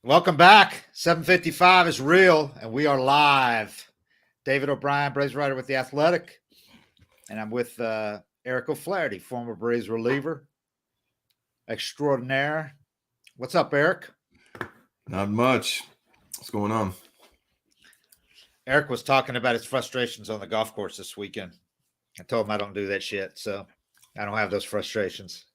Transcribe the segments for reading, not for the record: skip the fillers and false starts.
Welcome back. 7:55 is real, and we are live. David O'Brien, Braves writer with The Athletic, and I'm with Eric O'Flaherty, former Braves reliever extraordinaire. What's up, Eric? Not much. What's going on? Eric was talking about his frustrations on the golf course this weekend. I told him I don't do that shit, so I don't have those frustrations.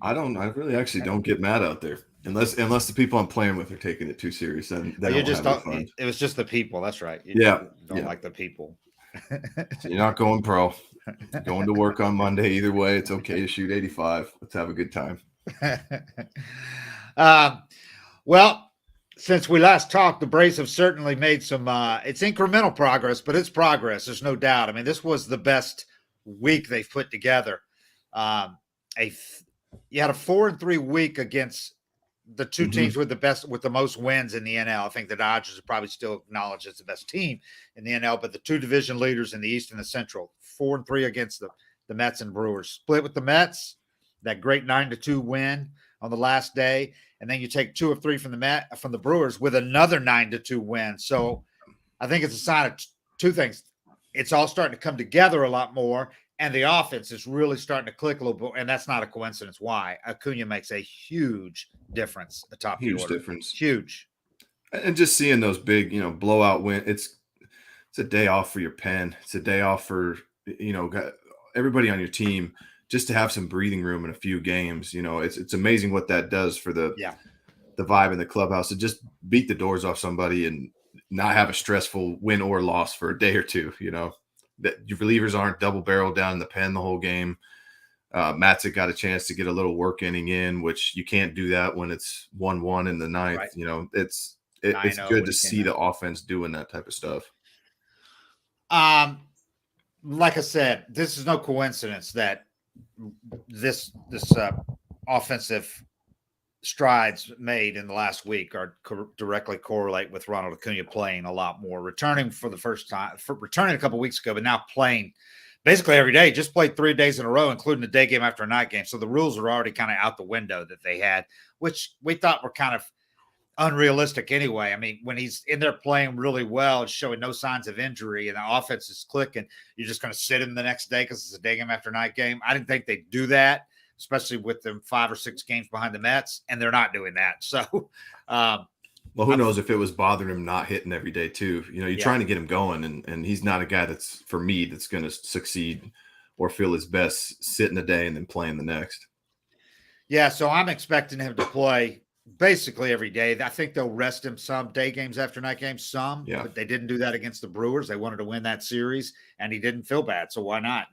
I really actually don't get mad out there unless the people I'm playing with are taking it too serious. Then You don't just have don't. fun. It was just the people. That's right. You don't like the people. So you're not going pro. You're going to work on Monday. Either way, it's okay to shoot 85. Let's have a good time. Well, since we last talked, the Braves have certainly made some. It's incremental progress, but it's progress. There's no doubt. I mean, this was the best week they've put together. You had a 4-3 week against the two teams with the most wins in the NL. I think the Dodgers are probably still acknowledged as the best team in the NL, but the two division leaders in the East and the Central, 4-3 against the Mets and Brewers. Split with the Mets, that great 9-2 win on the last day, and then you take 2 of 3 from the Brewers with another 9-2 win. So I think it's a sign of two things. It's all starting to come together a lot more, and the offense is really starting to click a little bit, and that's not a coincidence. Why? Acuna makes a huge difference atop the order. Huge difference. Huge. And just seeing those big, blowout win, it's a day off for your pen. It's a day off for, everybody on your team just to have some breathing room in a few games. It's amazing what that does for the vibe in the clubhouse, to just beat the doors off somebody and not have a stressful win or loss for a day or two. That your relievers aren't double barreled down in the pen the whole game. Matzek got a chance to get a little work inning in, which you can't do that when it's 1-1 in the ninth. Right. It's good to see the offense doing that type of stuff. Like I said, this is no coincidence that this offensive strides made in the last week are directly correlate with Ronald Acuna playing a lot more, returning for the first time, returning a couple weeks ago, but now playing basically every day. Just played 3 days in a row, including a day game after a night game. So the rules are already kind of out the window that they had, which we thought were kind of unrealistic anyway. I mean, when he's in there playing really well and showing no signs of injury and the offense is clicking, you're just going to sit him the next day because it's a day game after night game. I didn't think they'd do that, especially with them 5 or 6 games behind the Mets, and they're not doing that. So, well, who knows if it was bothering him not hitting every day too. You're trying to get him going, and he's not a guy that's going to succeed or feel his best sitting a day and then playing the next. Yeah, so I'm expecting him to play basically every day. I think they'll rest him some day games after night games, but they didn't do that against the Brewers. They wanted to win that series, and he didn't feel bad, so why not?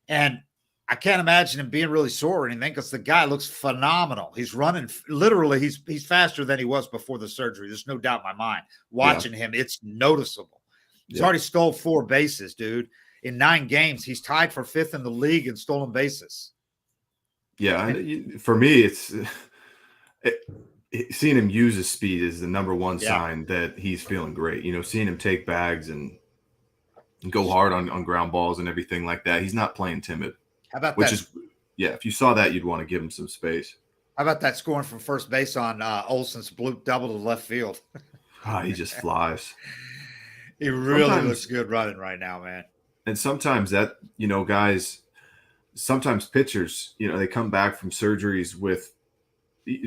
And I can't imagine him being really sore or anything because the guy looks phenomenal. He's running literally. He's faster than he was before the surgery. There's no doubt in my mind. Watching him, it's noticeable. He's already stole 4 bases, dude. In 9 games, he's tied for 5th in the league in stolen bases. Yeah, for me, seeing him use his speed is the number one sign that he's feeling great. Seeing him take bags and go hard on ground balls and everything like that. He's not playing timid. How about that? If you saw that, you'd want to give him some space. How about that scoring from first base on Olsen's blue double to left field? He just flies. He really looks good running right now, man. And sometimes that, guys, sometimes pitchers, they come back from surgeries with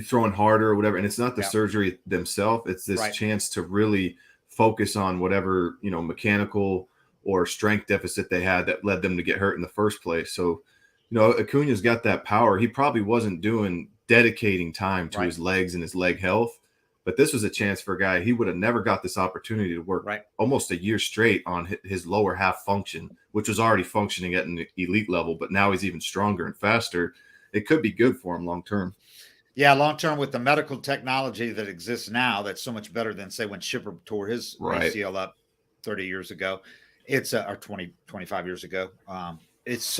throwing harder or whatever, and it's not the surgery themselves. It's this chance to really focus on whatever, mechanical or strength deficit they had that led them to get hurt in the first place. So, Acuna's got that power. He probably wasn't dedicating time to his legs and his leg health, but this was a chance for a guy. He would have never got this opportunity to work almost a year straight on his lower half function, which was already functioning at an elite level, but now he's even stronger and faster. It could be good for him long-term. Yeah, long-term with the medical technology that exists now, that's so much better than, say, when Shipper tore his ACL up 30 years ago. It's or 25 years ago. It's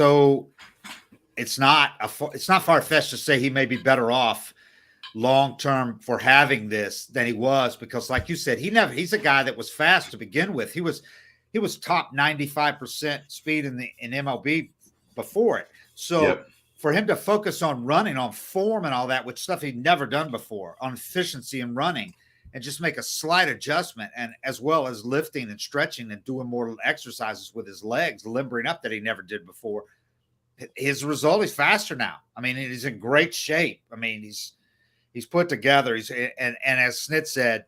not far-fetched to say he may be better off long-term for having this than he was, because like you said, he's a guy that was fast to begin with. He was top 95% speed in MLB before it. So for him to focus on running, on form and all that, which stuff he'd never done before, on efficiency and running, and just make a slight adjustment, and as well as lifting and stretching and doing more exercises with his legs, limbering up that he never did before. His result is faster now. I mean, he's in great shape. I mean, he's put together. And as Snit said,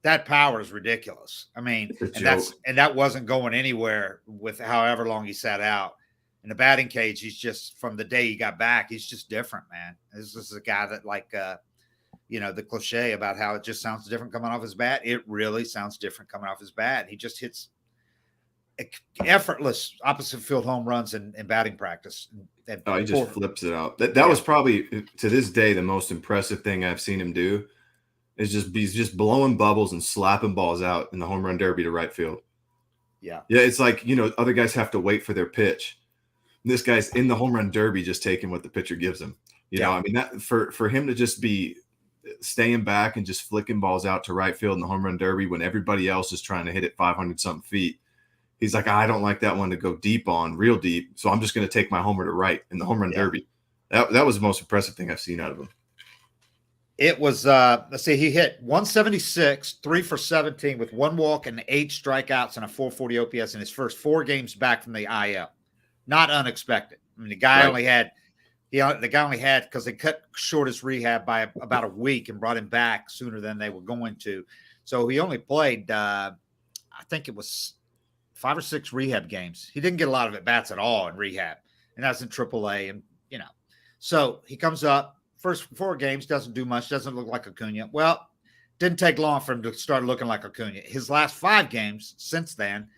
that power is ridiculous. I mean, that wasn't going anywhere with however long he sat out. In the batting cage, he's just, from the day he got back, he's just different, man. This is a guy that, like, the cliche about how it just sounds different coming off his bat. It really sounds different coming off his bat. He just hits effortless opposite field home runs in batting practice. He just flips it out. That was probably, to this day, the most impressive thing I've seen him do. Is he's just blowing bubbles and slapping balls out in the home run derby to right field. Yeah. Yeah, it's like, other guys have to wait for their pitch. This guy's in the home run derby just taking what the pitcher gives him. I mean, that for him to just be staying back and just flicking balls out to right field in the home run derby when everybody else is trying to hit it 500-something feet. He's like, I don't like that one to go real deep, so I'm just going to take my homer to right in the home run derby. That was the most impressive thing I've seen out of him. It was, let's see, he hit 176, 3 for 17 with 1 walk and 8 strikeouts and a 440 OPS in his first 4 games back from the IL. Not unexpected. I mean, the guy only had, because they cut short his rehab by about a week and brought him back sooner than they were going to. So he only played, I think it was 5 or 6 rehab games. He didn't get a lot of at-bats at all in rehab, and that's in AAA. And, so he comes up. First 4 games, doesn't do much, doesn't look like Acuna. Well, didn't take long for him to start looking like Acuna. His last 5 games since then,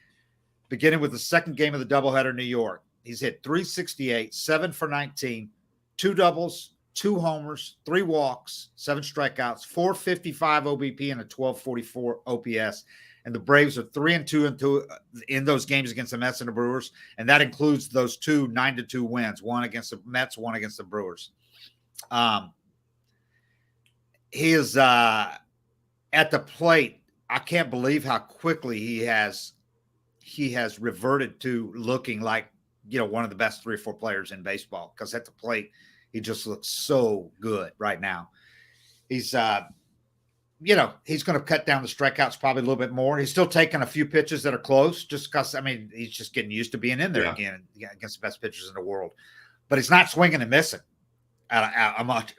beginning with the second game of the doubleheader in New York, he's hit 368, 7 for 19, 2 doubles, 2 homers, 3 walks, 7 strikeouts, 455 OBP, and a 1244 OPS. And the Braves are 3-2 in those games against the Mets and the Brewers, and that includes those 2 9-2 wins, one against the Mets, one against the Brewers. He is at the plate. I can't believe how quickly he has reverted to looking like, one of the best 3 or 4 players in baseball, because at the plate, he just looks so good right now. He's, he's going to cut down the strikeouts probably a little bit more. He's still taking a few pitches that are close just because, he's just getting used to being in there again against the best pitchers in the world. But he's not swinging and missing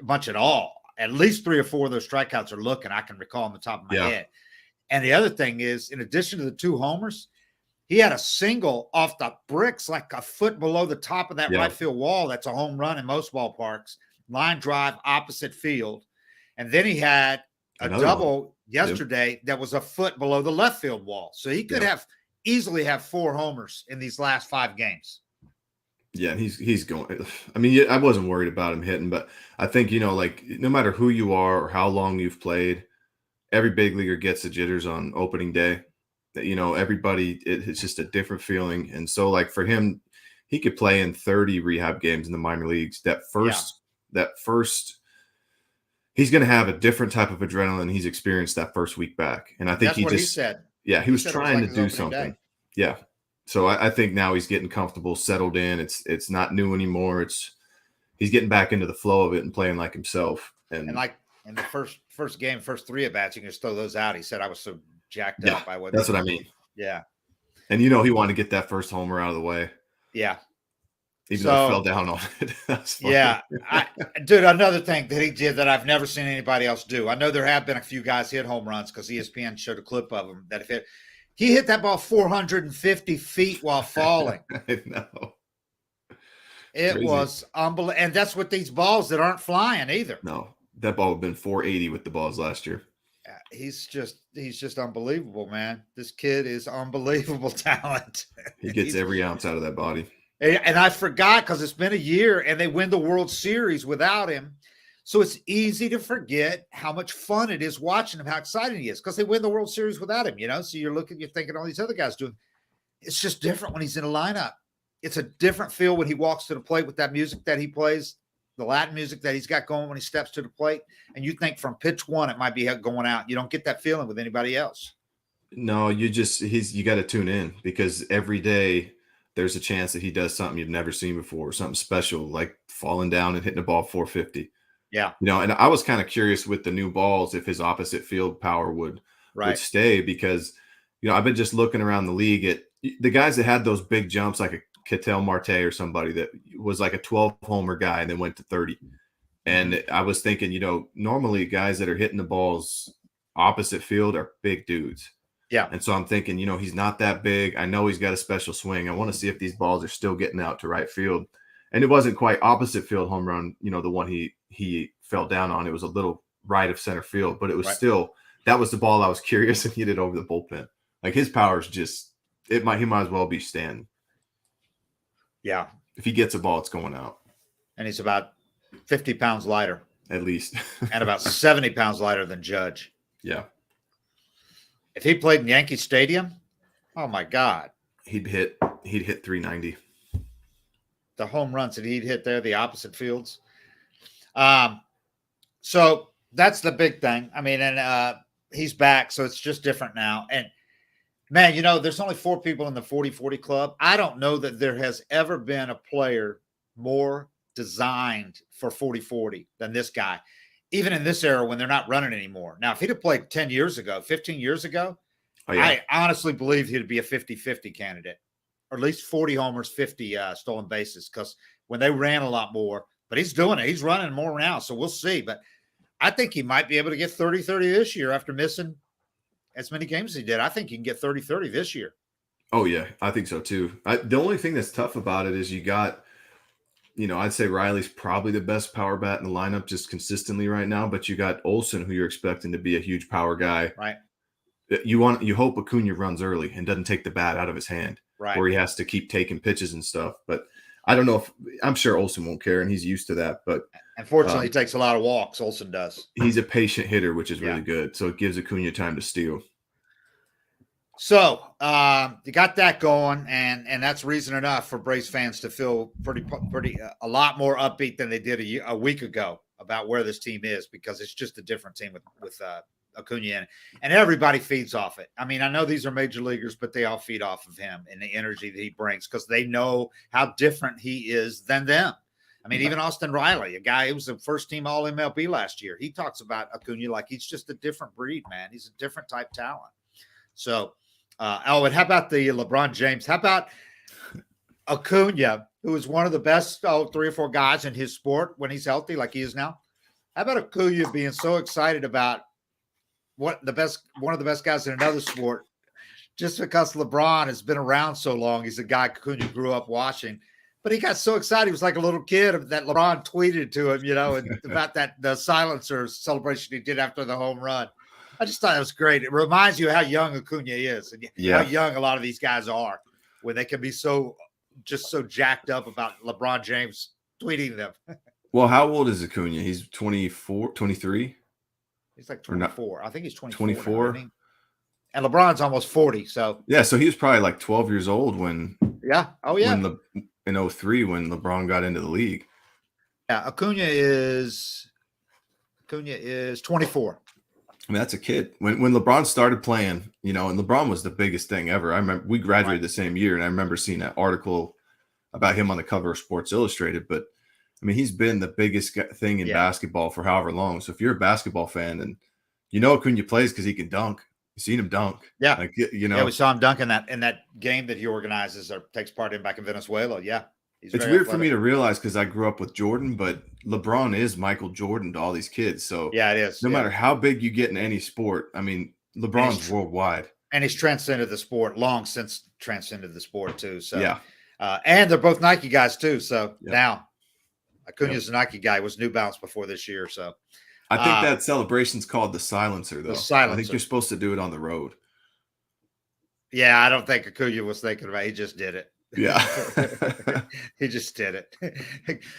much at all. At least 3 or 4 of those strikeouts are looking. I can recall on the top of my head. And the other thing is, in addition to the 2 homers, he had a single off the bricks, like a foot below the top of that right field wall. That's a home run in most ballparks. Line drive, opposite field. And then he had another double yesterday that was a foot below the left field wall. So he could easily have 4 homers in these last 5 games. Yeah, he's going. I mean, I wasn't worried about him hitting, but I think, like, no matter who you are or how long you've played, every big leaguer gets the jitters on opening day. Everybody, it's just a different feeling. And so, like, for him, he could play in 30 rehab games in the minor leagues. That first, he's going to have a different type of adrenaline he's experienced that first week back. And I think he said. Yeah, he was trying to do something. Yeah. So I think now he's getting comfortable, settled in. It's not new anymore. He's getting back into the flow of it and playing like himself. And like in the first game, first 3 at bats, you can just throw those out. He said, I was so jacked up. That's what I mean. Yeah. And he wanted to get that first homer out of the way. Yeah. Even though it fell down on it. That's funny. Yeah. Dude, another thing that he did that I've never seen anybody else do. I know there have been a few guys hit home runs because ESPN showed a clip of them that if it. He hit that ball 450 feet while falling. I know. It crazy. Was unbelievable. And that's with these balls that aren't flying either. No, that ball would have been 480 with the balls last year. He's just unbelievable, man. This kid is unbelievable talent. He gets every ounce out of that body. And I forgot because it's been a year and they win the World Series without him. So it's easy to forget how much fun it is watching him, how exciting he is, because they win the World Series without him, So you're thinking all these other guys doing. It's just different when he's in a lineup. It's a different feel when he walks to the plate with that music that he plays, the Latin music that he's got going when he steps to the plate. And you think from pitch 1, it might be going out. You don't get that feeling with anybody else. No, you got to tune in because every day there's a chance that he does something you've never seen before, something special, like falling down and hitting the ball 450. Yeah. And I was kind of curious with the new balls if his opposite field power would stay, because I've been just looking around the league at the guys that had those big jumps, like a Ketel Marte or somebody that was like a 12 homer guy and then went to 30. And I was thinking, normally guys that are hitting the balls opposite field are big dudes. Yeah. And so I'm thinking, he's not that big. I know he's got a special swing. I want to see if these balls are still getting out to right field. And it wasn't quite opposite field home run, the one he fell down on. It was a little right of center field, but it was still, that was the ball I was curious if he hit it over the bullpen. Like his power is just, he might as well be standing. Yeah. If he gets a ball, it's going out. And he's about 50 pounds lighter. At least. And about 70 pounds lighter than Judge. Yeah. If he played in Yankee Stadium, oh my God. He'd hit 390. The home runs that he'd hit there, the opposite fields. So that's the big thing. I mean, and he's back, so it's just different now. And man, there's only 4 people in the 40-40 club. I don't know that there has ever been a player more designed for 40-40 than this guy, even in this era when they're not running anymore. Now, if he'd have played 10 years ago, 15 years ago, I honestly believe he'd be a 50-50 candidate, or at least 40 homers, 50 stolen bases, because when they ran a lot more, but he's doing it. He's running more now, so we'll see. But I think he might be able to get 30-30 this year after missing as many games as he did. I think he can get 30-30 this year. Oh, yeah, I think so too. The only thing that's tough about it is you got, I'd say Riley's probably the best power bat in the lineup just consistently right now, but you got Olsen, who you're expecting to be a huge power guy. Right. You hope Acuna runs early and doesn't take the bat out of his hand, right, where he has to keep taking pitches and stuff. But I don't know I'm sure Olsen won't care, and he's used to that. But unfortunately, he takes a lot of walks. Olsen does. He's a patient hitter, which is really good. So it gives Acuna time to steal. So you got that going, and that's reason enough for Braves fans to feel pretty a lot more upbeat than they did a week ago about where this team is, because it's just a different team with Acuna, and everybody feeds off it. I mean, I know these are major leaguers, but they all feed off of him and the energy that he brings, because they know how different he is than them. I mean, even Austin Riley, a guy who was a first-team All-MLB last year, he talks about Acuna like he's just a different breed, man. He's a different type talent. So, and how about the LeBron James? How about Acuna, who is one of the best 3 or 4 guys in his sport when he's healthy, like he is now? How about Acuna being so excited about one of the best guys in another sport, just because LeBron has been around so long? He's a guy Acuna grew up watching, but he got so excited. He was like a little kid that LeBron tweeted to him, about the silencer celebration he did after the home run. I just thought it was great. It reminds you how young Acuna is, and how young a lot of these guys are when they can be so jacked up about LeBron James tweeting them. Well, how old is Acuna? He's 24, 23? He's like 24. I think he's 24. And LeBron's almost 40. So yeah, so he was probably like 12 years old when in 03 when LeBron got into the league. Yeah, Acuna is 24. I mean, that's a kid. When LeBron started playing, and LeBron was the biggest thing ever. I remember we graduated the same year, and I remember seeing that article about him on the cover of Sports Illustrated. But I mean, he's been the biggest thing in basketball for however long. So if you're a basketball fan, and Acuna plays because he can dunk, you've seen him dunk. Yeah, we saw him dunk in that game that he organizes or takes part in back in Venezuela. Yeah. It's weird for me to realize because I grew up with Jordan, but LeBron is Michael Jordan to all these kids. So yeah, it is. No matter how big you get in any sport, I mean, LeBron's worldwide. And he's transcended the sport, long since transcended the sport too. So yeah. And they're both Nike guys too. So now Acuna's a Nike guy, was New Balance before this year. So I think that celebration's called the silencer, though. The silencer. I think you're supposed to do it on the road. Yeah, I don't think Acuna was thinking about it. He just did it. Yeah. He just did it.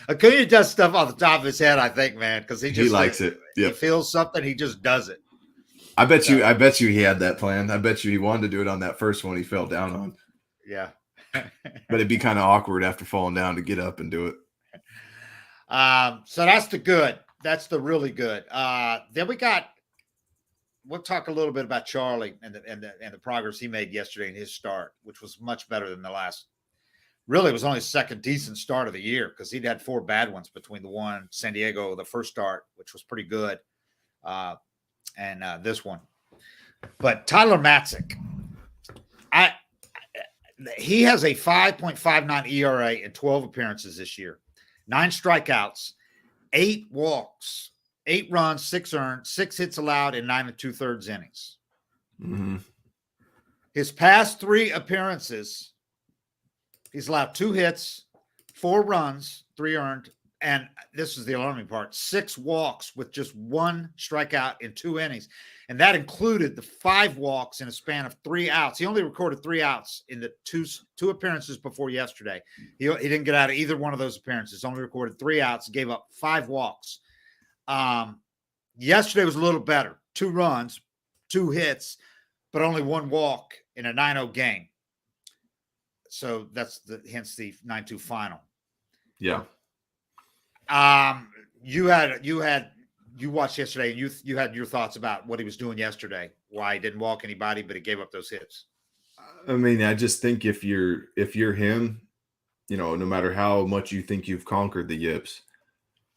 Acuna does stuff off the top of his head, I think, man, because he likes it. He feels something, he just does it. I bet you he had that plan. I bet you he wanted to do it on that first one he fell down on. Yeah. But it'd be kind of awkward after falling down to get up and do it. So that's the good. That's the really good. Then we'll talk a little bit about Charlie and the progress he made yesterday in his start, which was much better than the last Really, it was only his second decent start of the year because he'd had 4 bad ones between the one San Diego, the first start, which was pretty good, and this one. But Tyler Matzek, he has a 5.59 ERA in 12 appearances this year, 9 strikeouts, 8 walks, 8 runs, 6 earned, 6 hits allowed in 9 2/3 innings. Mm-hmm. His past 3 appearances, he's allowed 2 hits, 4 runs, 3 earned, and this is the alarming part, 6 walks with just 1 strikeout in 2 innings. And that included the 5 walks in a span of 3 outs. He only recorded 3 outs in the two appearances before yesterday. He didn't get out of either one of those appearances, only recorded 3 outs, gave up 5 walks. Yesterday was a little better, 2 runs, 2 hits, but only 1 walk in a 9-0 game. So that's hence the 9-2 final. Yeah. You watched yesterday, and you had your thoughts about what he was doing yesterday, why he didn't walk anybody, but he gave up those hits. I mean, I just think if you're him, no matter how much you think you've conquered the yips,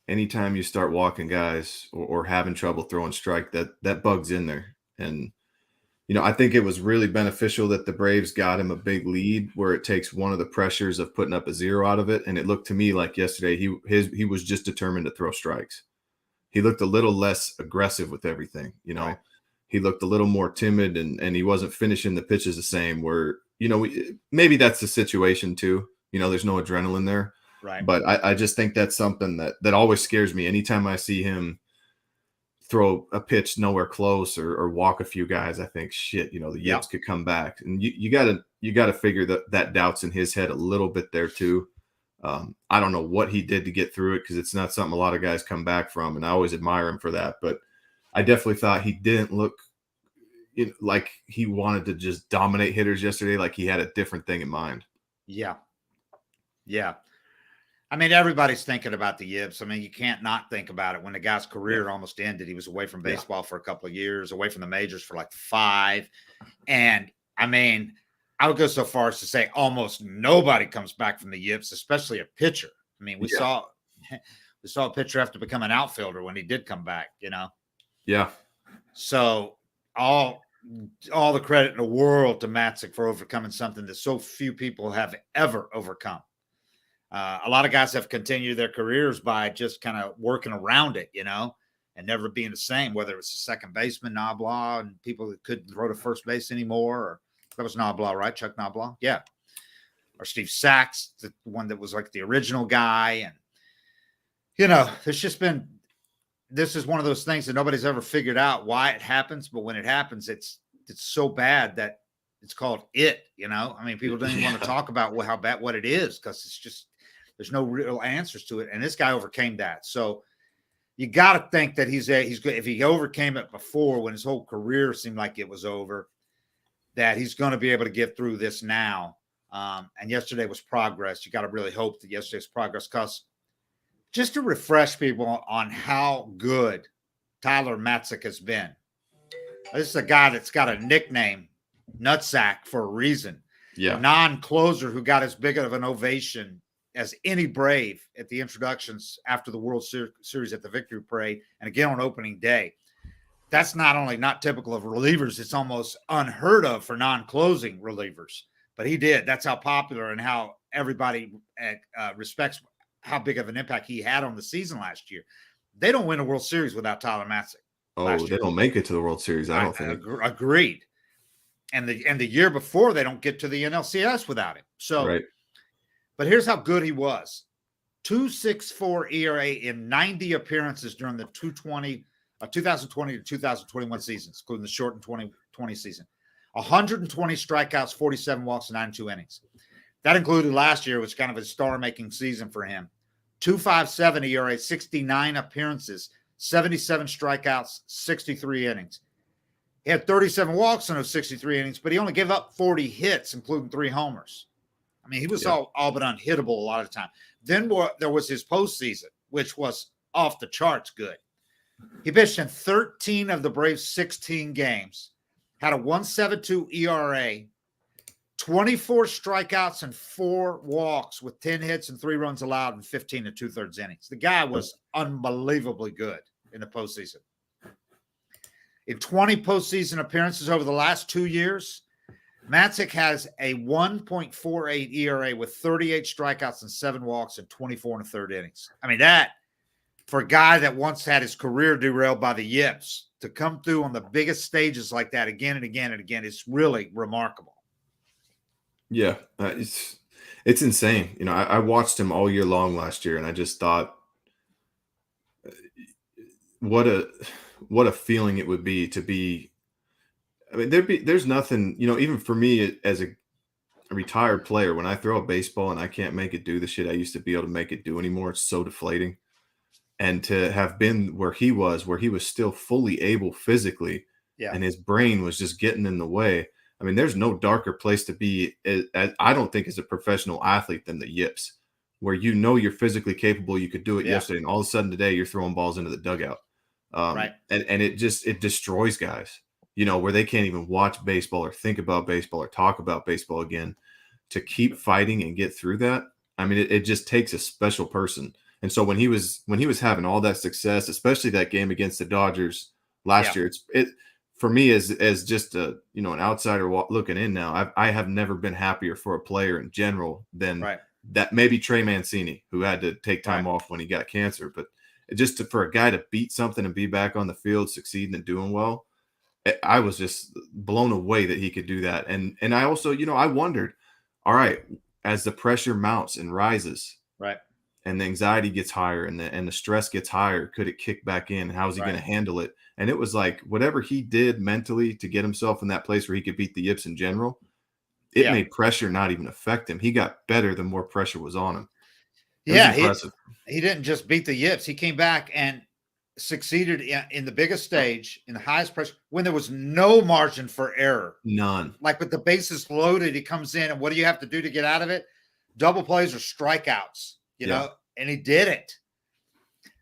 anytime you start walking guys or having trouble throwing strike, that bug's in there. And I think it was really beneficial that the Braves got him a big lead where it takes one of the pressures of putting up a 0 out of it. And it looked to me like yesterday he was just determined to throw strikes. He looked a little less aggressive with everything. Right. He looked a little more timid and he wasn't finishing the pitches the same where, maybe that's the situation too. There's no adrenaline there. Right. But I just think that's something that always scares me. Anytime I see him throw a pitch nowhere close or walk a few guys, I think the yips could come back. And you gotta figure that doubt's in his head a little bit there too. I don't know what he did to get through it because it's not something a lot of guys come back from, and I always admire him for that. But I definitely thought he didn't look like he wanted to just dominate hitters yesterday, like he had a different thing in mind. Yeah. I mean, everybody's thinking about the yips. I mean, you can't not think about it. When the guy's career almost ended, he was away from baseball for a couple of years, away from the majors for like 5. And I mean, I would go so far as to say almost nobody comes back from the yips, especially a pitcher. I mean, we saw a pitcher have to become an outfielder when he did come back, Yeah. So all the credit in the world to Matzek for overcoming something that so few people have ever overcome. A lot of guys have continued their careers by just kind of working around it, and never being the same, whether it was a second baseman, Knobloch, and people that couldn't throw to first base anymore, or that was Knobloch, right? Chuck Knobloch. Yeah. Or Steve Sachs, the one that was like the original guy. And, there's just been, this is one of those things that nobody's ever figured out why it happens. But when it happens, it's so bad that it's called it, I mean, people don't even want to talk about what it is, because it's just, there's no real answers to it. And this guy overcame that. So you got to think that he's good. If he overcame it before, when his whole career seemed like it was over, that he's going to be able to get through this now. And yesterday was progress. You got to really hope that yesterday's progress, because just to refresh people on how good Tyler Matzek has been. This is a guy that's got a nickname, Nutsack, for a reason. Yeah. A non-closer who got as big of an ovation as any Brave at the introductions after the World Series at the Victory Parade, and again on opening day. That's not only not typical of relievers, it's almost unheard of for non-closing relievers. But he did. That's how popular and how everybody respects how big of an impact he had on the season last year. They don't win a World Series without Tyler Matzek. Oh, they don't make it to the World Series, I don't think. Agreed. And the year before, they don't get to the NLCS without him. So, right. But here's how good he was. 2.64 ERA in 90 appearances during the 2020 to 2021 seasons, including the shortened 2020 season. 120 strikeouts, 47 walks, and 92 innings. That included last year, which was kind of a star-making season for him. 2.57 ERA, 69 appearances, 77 strikeouts, 63 innings. He had 37 walks in those 63 innings, but he only gave up 40 hits, including 3 homers. I mean, he was all but unhittable a lot of the time. Then there was his postseason, which was off the charts good. He pitched in 13 of the Braves' 16 games, had a 1.72 ERA, 24 strikeouts and 4 walks with 10 hits and 3 runs allowed in 15 and 2/3 innings. The guy was unbelievably good in the postseason. In 20 postseason appearances over the last 2 years, Matzek has a 1.48 ERA with 38 strikeouts and 7 walks in 24 and a third innings. I mean, that, for a guy that once had his career derailed by the yips, to come through on the biggest stages like that again and again and again is really remarkable. Yeah, it's insane. You know, I watched him all year long last year, and I just thought, what a feeling it would be to be. I mean, there's nothing, you know, even for me as a retired player, when I throw a baseball and I can't make it do the shit I used to be able to make it do anymore, it's so deflating. And to have been where he was still fully able physically, and his brain was just getting in the way. I mean, there's no darker place to be, I don't think, as a professional athlete than the yips, where you know you're physically capable. You could do it yesterday, and all of a sudden today you're throwing balls into the dugout. And it destroys guys, you know, where they can't even watch baseball or think about baseball or talk about baseball again. To keep fighting and get through that, I mean, it just takes a special person. And so when he was having all that success, especially that game against the Dodgers last year, it for me as just an outsider looking in now, I have never been happier for a player in general than that. Maybe Trey Mancini, who had to take time off when he got cancer, but just for a guy to beat something and be back on the field, succeeding and doing well, I was just blown away that he could do that. And I also, I wondered, all right, as the pressure mounts and rises, and the anxiety gets higher and the stress gets higher, could it kick back in? How is he going to handle it? And it was like whatever he did mentally to get himself in that place where he could beat the yips in general, it made pressure not even affect him. He got better the more pressure was on him. He didn't just beat the yips. He came back and succeeded in the biggest stage, in the highest pressure, when there was no margin for error. None. Like with the bases loaded, he comes in, and what do you have to do to get out of it? Double plays or strikeouts, you know, and he did it.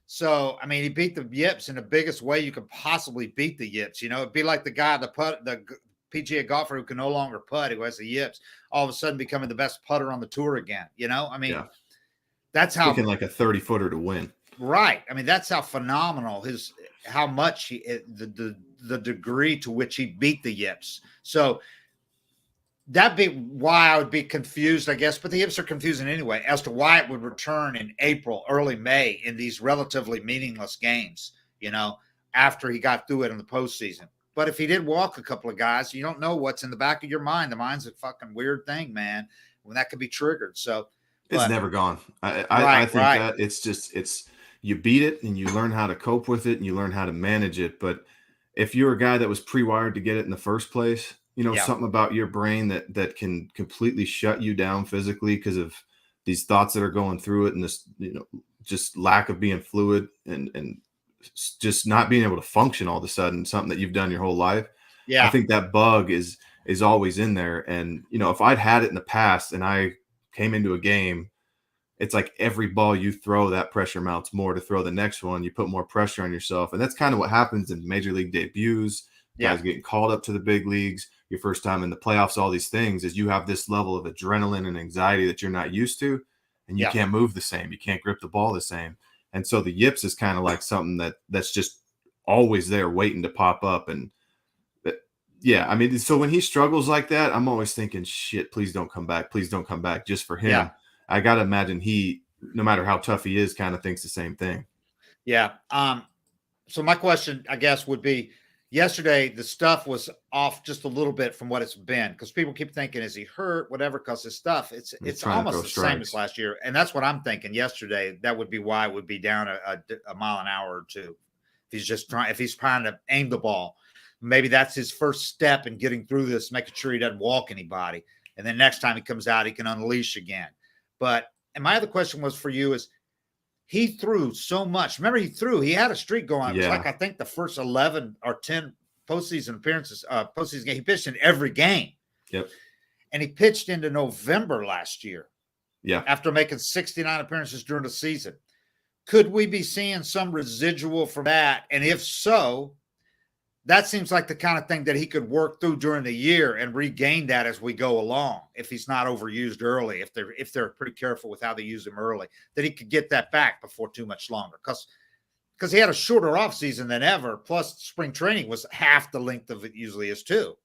So, I mean, he beat the yips in the biggest way you could possibly beat the yips. You know, it'd be like the guy, the PGA golfer who can no longer putt, who has the yips, all of a sudden becoming the best putter on the tour again. You know, I mean, that's how looking like a 30-footer to win. Right. I mean, that's how phenomenal how much the degree to which he beat the yips. So that'd be why I would be confused, I guess, but the yips are confusing anyway, as to why it would return in April, early May in these relatively meaningless games, you know, after he got through it in the postseason. But if he did walk a couple of guys, you don't know what's in the back of your mind. The mind's a fucking weird thing, man, when that could be triggered. So it's never gone. I think that it's you beat it and you learn how to cope with it and you learn how to manage it. But if you're a guy that was pre-wired to get it in the first place, something about your brain that can completely shut you down physically because of these thoughts that are going through it, and this, just lack of being fluid and just not being able to function all of a sudden, something that you've done your whole life. I think that bug is always in there. And, if I'd had it in the past and I came into a game, it's like every ball you throw, that pressure mounts more to throw the next one. You put more pressure on yourself. And that's kind of what happens in major league debuts, guys getting called up to the big leagues, your first time in the playoffs, all these things, is you have this level of adrenaline and anxiety that you're not used to, and you can't move the same. You can't grip the ball the same. And so the yips is kind of like something that's just always there waiting to pop up. And I mean, so when he struggles like that, I'm always thinking, shit, please don't come back. Please don't come back, just for him. Yeah. I got to imagine he, no matter how tough he is, kind of thinks the same thing. Yeah. So my question, I guess, would be, yesterday, the stuff was off just a little bit from what it's been, because people keep thinking, is he hurt, whatever, because his stuff, it's almost the same as last year. And that's what I'm thinking yesterday. That would be why it would be down a mile an hour or two. If he's trying to aim the ball, maybe that's his first step in getting through this, making sure he doesn't walk anybody. And then next time he comes out, he can unleash again. And my other question was for you is, he threw so much. Remember, he had a streak going. It was like, I think the first 11 or 10 postseason appearances, postseason game, he pitched in every game. Yep. And he pitched into November last year. Yeah. After making 69 appearances during the season. Could we be seeing some residual from that? And if so, that seems like the kind of thing that he could work through during the year and regain that as we go along. If he's not overused early, if they're pretty careful with how they use him early, that he could get that back before too much longer. Because he had a shorter offseason than ever. Plus, spring training was half the length of it usually is too.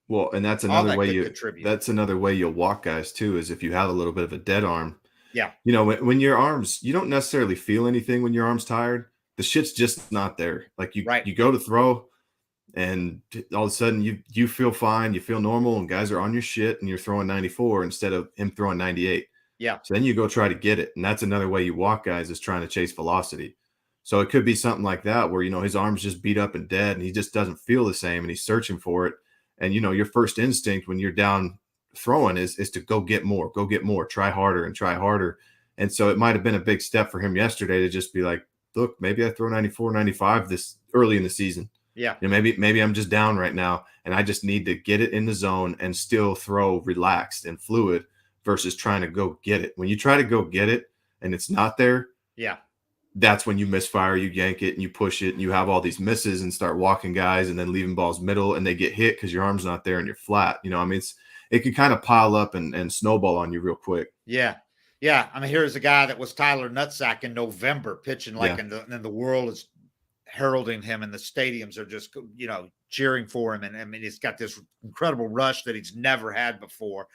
Well, and that's All another that way could you contribute. that's another way you'll walk guys too, is if you have a little bit of a dead arm. Yeah. You know, when your arms, you don't necessarily feel anything when your arm's tired. The shit's just not there. Like you go to throw, and all of a sudden you feel fine, you feel normal, and guys are on your shit, and you're throwing 94 instead of him throwing 98. Yeah. So then you go try to get it, and that's another way you walk guys, is trying to chase velocity. So it could be something like that where, you know, his arm's just beat up and dead, and he just doesn't feel the same, and he's searching for it. And, you know, your first instinct when you're down throwing is to go get more, try harder and try harder. And so it might have been a big step for him yesterday to just be like, look, maybe I throw 94, 95 this early in the season. Yeah. You know, maybe I'm just down right now, and I just need to get it in the zone and still throw relaxed and fluid versus trying to go get it. When you try to go get it and it's not there, yeah, that's when you misfire, you yank it and you push it, and you have all these misses and start walking guys and then leaving balls middle, and they get hit because your arm's not there and you're flat. You know, I mean, it can kind of pile up and snowball on you real quick. Yeah. Yeah. I mean, here's a guy that was Tyler Nutsack in November pitching like and the world is heralding him, and the stadiums are just, you know, cheering for him. And I mean, he's got this incredible rush that he's never had before.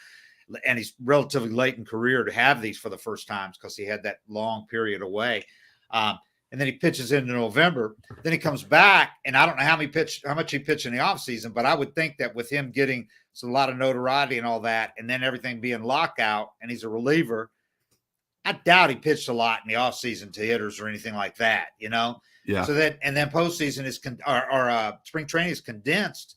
And he's relatively late in career to have these for the first times because he had that long period away. And then he pitches into November. Then he comes back, and I don't know how much he pitched in the offseason, but I would think that with him getting a lot of notoriety and all that, and then everything being lockout, and he's a reliever, I doubt he pitched a lot in the offseason to hitters or anything like that, you know? Yeah. So that, and then postseason is, spring training is condensed.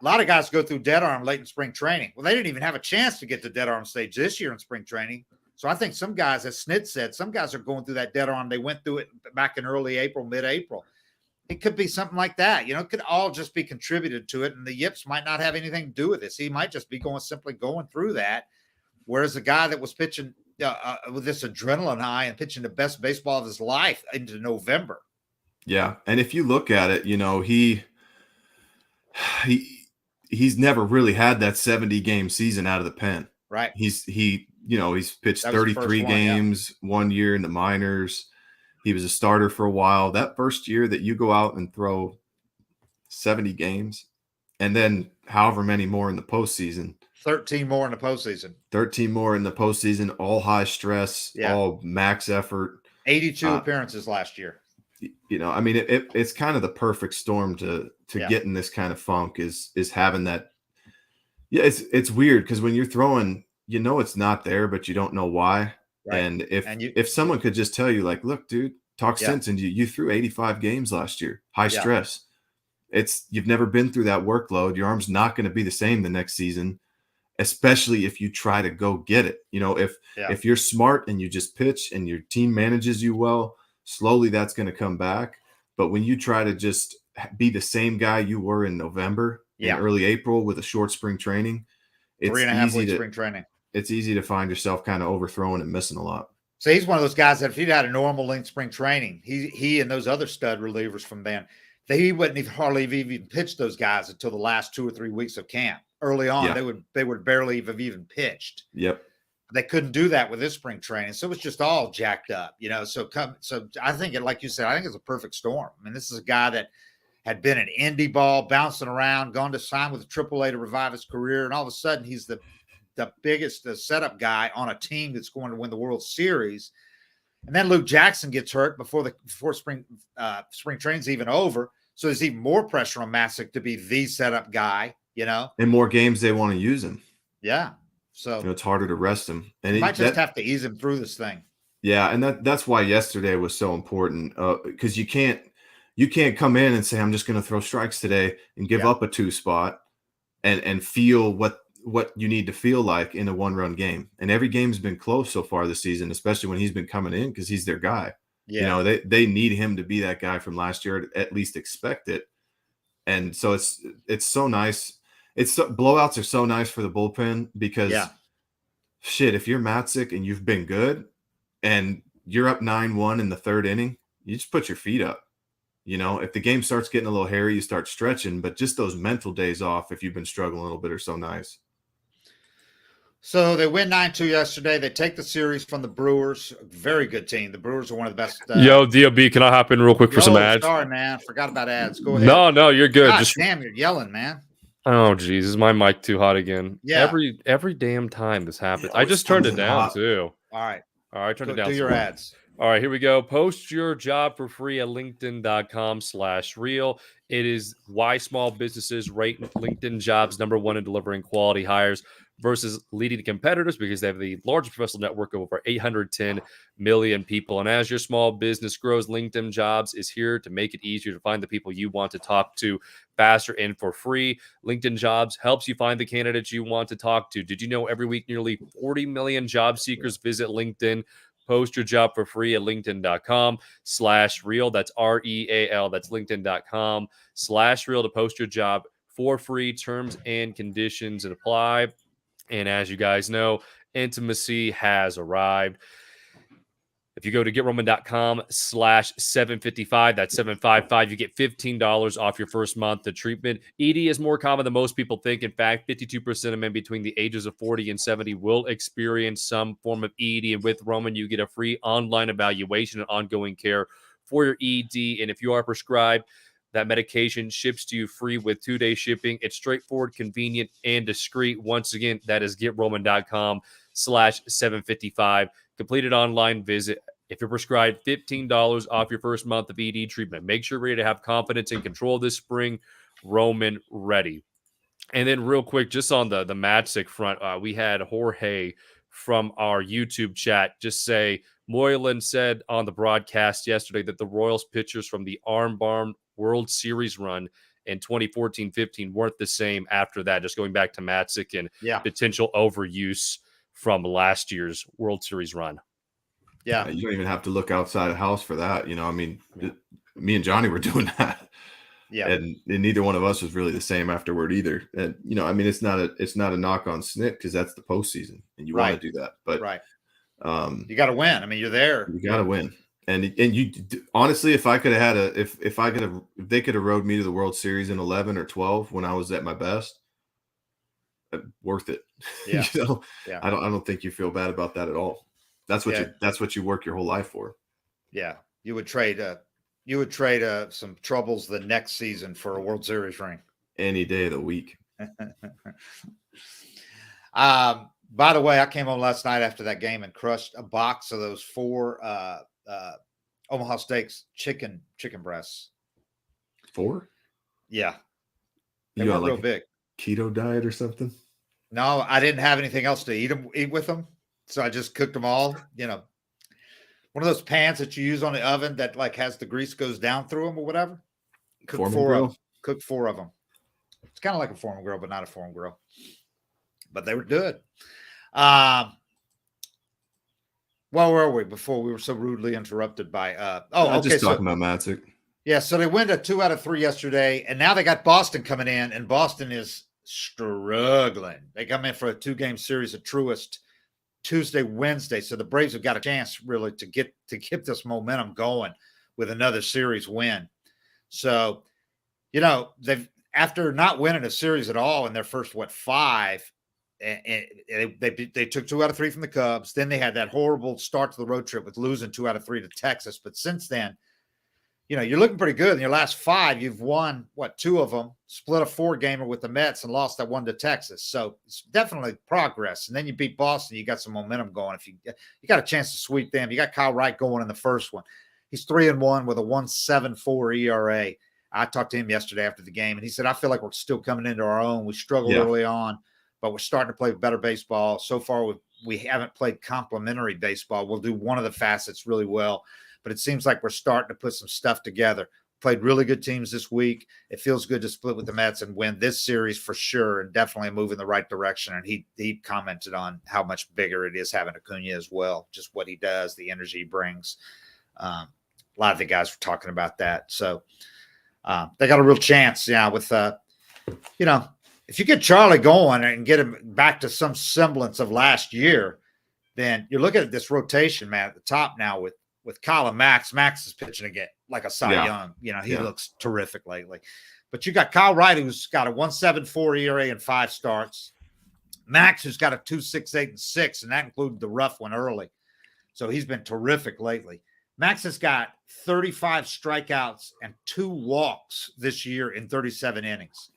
A lot of guys go through dead arm late in spring training. Well, they didn't even have a chance to get to dead arm stage this year in spring training. So I think some guys, as Snit said, some guys are going through that dead arm. They went through it back in early April, mid-April. It could be something like that. You know, it could all just be contributed to it. And the yips might not have anything to do with this. He might just be simply going through that. Whereas the guy that was pitching with this adrenaline high and pitching the best baseball of his life into November. Yeah. And if you look at it, you know, he's never really had that 70 game season out of the pen. Right. He's pitched 33 games 1 year in the minors. He was a starter for a while. That first year that you go out and throw 70 games and then however many more in the postseason. 13 more in the postseason. 13 more in the postseason, all high stress, all max effort. 82 appearances last year. You know, I mean, it's kind of the perfect storm to get in this kind of funk is having that. Yeah, it's weird because when you're throwing, you know it's not there, but you don't know why. Right. And if someone could just tell you, like, look, dude, talk sense into you threw 85 games last year, high stress. You've never been through that workload. Your arm's not going to be the same the next season, especially if you try to go get it. You know, if you're smart and you just pitch and your team manages you well, slowly that's going to come back. But when you try to just be the same guy you were in November, in early April with a short spring training, it's 3.5 weeks spring training. It's easy to find yourself kind of overthrowing and missing a lot. So he's one of those guys that if he'd had a normal length spring training, he and those other stud relievers from then, he wouldn't have hardly even pitched those guys until the last 2 or 3 weeks of camp. Early on, they would barely have even pitched. Yep. They couldn't do that with this spring training. So it was just all jacked up, you know. So I think like you said, I think it's a perfect storm. I mean, this is a guy that had been an indie ball, bouncing around, gone to sign with AAA to revive his career, and all of a sudden he's the biggest setup guy on a team that's going to win the World Series. And then Luke Jackson gets hurt before spring training's even over. So there's even more pressure on Matzek to be the setup guy, you know. And more games they want to use him. Yeah. So it's harder to rest him. And you might just have to ease him through this thing. Yeah, and that's why yesterday was so important, because you can't come in and say, I'm just going to throw strikes today and give up a 2 spot and feel what you need to feel like in a 1-run game. And every game's been close so far this season, especially when he's been coming in because he's their guy. Yeah. You know, they need him to be that guy from last year, at least expect it. And so it's so nice. Blowouts are so nice for the bullpen because shit, if you're Matzek and you've been good and you're up 9-1 in the 3rd inning, you just put your feet up. You know, if the game starts getting a little hairy, you start stretching, but just those mental days off, if you've been struggling a little bit, are so nice. So they win 9-2 yesterday. They take the series from the Brewers. Very good team. The Brewers are one of the best. Yo, DOB, can I hop in real quick for some ads? Sorry, man. Forgot about ads. Go ahead. No, you're good. God damn, you're yelling, man. Oh, geez. Is my mic too hot again? Yeah. Every damn time this happens. I just turned it down, too. All right. Turn it down. Do your ads. All right, here we go. Post your job for free at linkedin.com/real. It is why small businesses rate LinkedIn jobs #1 in delivering quality hires versus leading competitors, because they have the largest professional network of over 810 million people. And as your small business grows, LinkedIn Jobs is here to make it easier to find the people you want to talk to faster and for free. LinkedIn Jobs helps you find the candidates you want to talk to. Did you know every week nearly 40 million job seekers visit LinkedIn? Post your job for free at linkedin.com/real. That's REAL. That's linkedin.com/real to post your job for free. Terms and conditions apply. And as you guys know, intimacy has arrived. If you go to getroman.com/755, that's 755, you get $15 off your first month of treatment. ED is more common than most people think. In fact, 52% of men between the ages of 40 and 70 will experience some form of ED. And with Roman, you get a free online evaluation and ongoing care for your ED. And if you are prescribed, that medication ships to you free with 2-day shipping. It's straightforward, convenient, and discreet. Once again, that is getroman.com/755. Completed online visit. If you're prescribed, $15 off your first month of ED treatment. Make sure you're ready to have confidence and control this spring. Roman ready. And then real quick, just on the Matzek front, we had Jorge from our YouTube chat just say, Moylan said on the broadcast yesterday that the Royals pitchers from the Arm Barn World Series run in 2014-15 weren't the same after that, just going back to Matzek and potential overuse from last year's World Series run. Yeah. You don't even have to look outside the house for that. You know, I mean, me and Johnny were doing that. Yeah. And neither one of us was really the same afterward either. And, you know, I mean, it's not a knock on Snit because that's the postseason and you want to do that. But you got to win. I mean, you're there. You got to win. And you honestly, if I could have had if they could have rode me to the World Series in 11 or 12 when I was at my best, worth it. Yeah. You know, I don't think you feel bad about that at all. That's what you work your whole life for. Yeah. You would trade some troubles the next season for a World Series ring any day of the week. By the way, I came home last night after that game and crushed a box of those 4 Omaha Steaks chicken breasts. 4? Yeah. They weren't real big. Keto diet or something? No, I didn't have anything else to eat with them. So I just cooked them all, you know. One of those pans that you use on the oven that like has the grease goes down through them or whatever. Cooked 4 of them. It's kind of like a Foreman grill, but not a Foreman grill. But they were good. Where were we before we were so rudely interrupted by just talking about Matzek. Yeah, so they went a 2 out of 3 yesterday, and now they got Boston coming in, and Boston is struggling. They come in for a 2-game series at Truist Tuesday, Wednesday. So the Braves have got a chance really to get this momentum going with another series win. So, you know, they've after not winning a series at all in their first 5. And they took 2 out of 3 from the Cubs. Then they had that horrible start to the road trip with losing 2 out of 3 to Texas. But since then, you know, you're looking pretty good. In your last 5, you've won, 2 of them, split a 4-gamer with the Mets and lost that 1 to Texas. So it's definitely progress. And then you beat Boston. You got some momentum going. If you got a chance to sweep them, you got Kyle Wright going in the first one. He's 3-1 with a 1.74 ERA. I talked to him yesterday after the game, and he said, I feel like we're still coming into our own. We struggled early on, but we're starting to play better baseball. So far, we haven't played complementary baseball. We'll do one of the facets really well, but it seems like we're starting to put some stuff together. Played really good teams this week. It feels good to split with the Mets and win this series for sure, and definitely move in the right direction. And he commented on how much bigger it is having Acuna as well, just what he does, the energy he brings. A lot of the guys were talking about that. So they got a real chance, with if you get Charlie going and get him back to some semblance of last year, then you're looking at this rotation, man, at the top now with Kyle and Max. Max is pitching again like a Cy Young. He Yeah. looks terrific lately. But you got Kyle Wright, who's got a 1.74 ERA and 5 starts. Max, who's got a 2.68 and 6, and that included the rough one early. So he's been terrific lately. Max has got 35 strikeouts and 2 walks this year in 37 innings.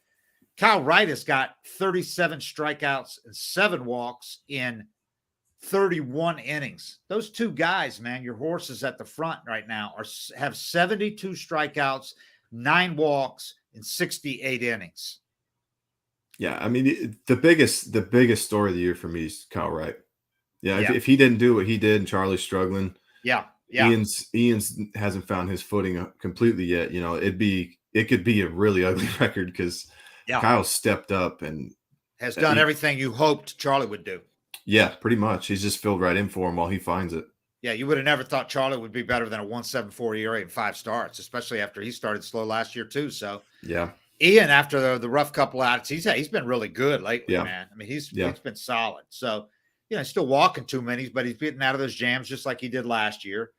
Kyle Wright has got 37 strikeouts and 7 walks in 31 innings. Those two guys, man, your horses at the front right now have 72 strikeouts, 9 walks in 68 innings. Yeah, I mean the biggest story of the year for me is Kyle Wright. Yeah, if he didn't do what he did and Charlie's struggling, Ian's hasn't found his footing completely yet. It could be a really ugly record because Kyle's stepped up and has done everything you hoped Charlie would do. Yeah, pretty much. He's just filled right in for him while he finds it. Yeah, you would have never thought Charlie would be better than a 1.74 ERA and 5 starts, especially after he started slow last year too. So yeah. Ian, after the rough couple outs, he's been really good lately, man. I mean, he's been solid. So, he's still walking too many, but he's getting out of those jams just like he did last year.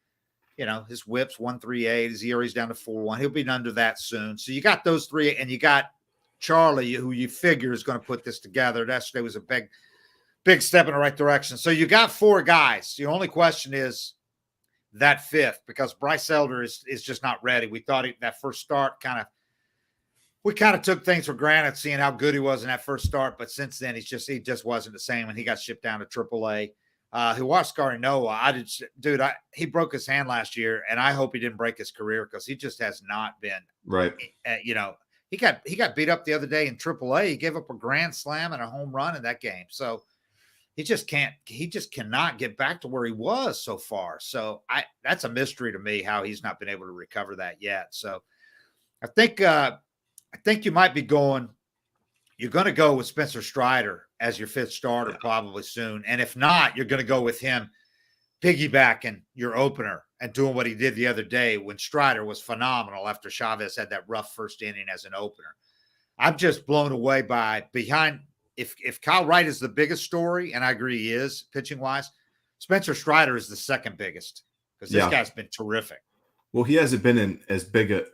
His whip's 1.38, his ERA's down to 4.1. He'll be under that soon. So you got those three, and you got Charlie, who you figure is going to put this together. That was a big step in the right direction. So you got 4 guys. The only question is that 5th, because Bryce Elder is just not ready. We thought that first start we took things for granted, seeing how good he was in that first start. But since then, he just wasn't the same when he got shipped down to AAA. Huascar Noah, he broke his hand last year, and I hope he didn't break his career because he just has not been right. He got beat up the other day in AAA. He gave up a grand slam and a home run in that game. So he just cannot get back to where he was so far. So that's a mystery to me how he's not been able to recover that yet. So I think you might be you're going to go with Spencer Strider as your 5th starter probably soon. And if not, you're going to go with him piggybacking your opener and doing what he did the other day when Strider was phenomenal after Chavez had that rough first inning as an opener. I'm just blown away if Kyle Wright is the biggest story, and I agree he is pitching wise, Spencer Strider is the second biggest because this guy's been terrific. Well, he hasn't been in as big a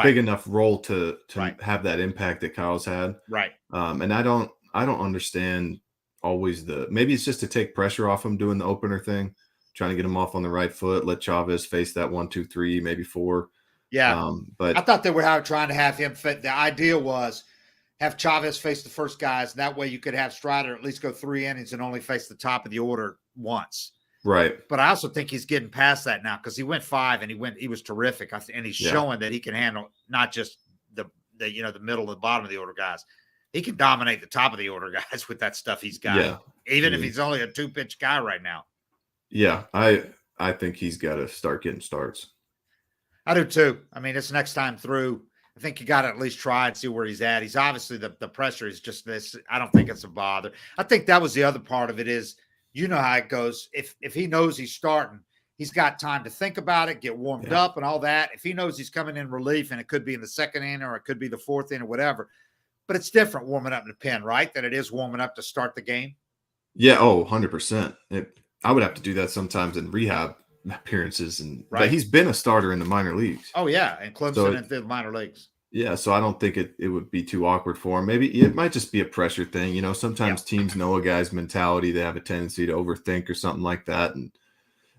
big enough role to have that impact that Kyle's had. Right. And I don't understand always maybe it's just to take pressure off him doing the opener thing, trying to get him off on the right foot, let Chavez face that 1, 2, 3, maybe 4. Yeah. But I thought they were trying to have him fit. The idea was have Chavez face the first guys. And that way you could have Strider at least go 3 innings and only face the top of the order once. Right. But I also think he's getting past that now because he went 5 and he was terrific. And he's showing that he can handle not just the middle and the bottom of the order guys. He can dominate the top of the order guys with that stuff he's got. Yeah. Even if he's only a 2-pitch guy right now. Yeah. I think he's got to start getting starts. I do too. I mean, it's next time through. I think you got to at least try and see where he's at. He's obviously the pressure is just this. I don't think it's a bother. I think that was the other part of it is, you know how it goes. If he knows he's starting, he's got time to think about it, get warmed up and all that. If he knows he's coming in relief and it could be in the 2nd inning or it could be the 4th inning or whatever, but it's different warming up in the pen, right? Than it is warming up to start the game. Yeah. Oh, 100%. I would have to do that sometimes in rehab appearances. But he's been a starter in the minor leagues. Oh yeah. And Clemson and the minor leagues. Yeah. So I don't think it would be too awkward for him. Maybe it might just be a pressure thing. Sometimes teams know a guy's mentality. They have a tendency to overthink or something like that. And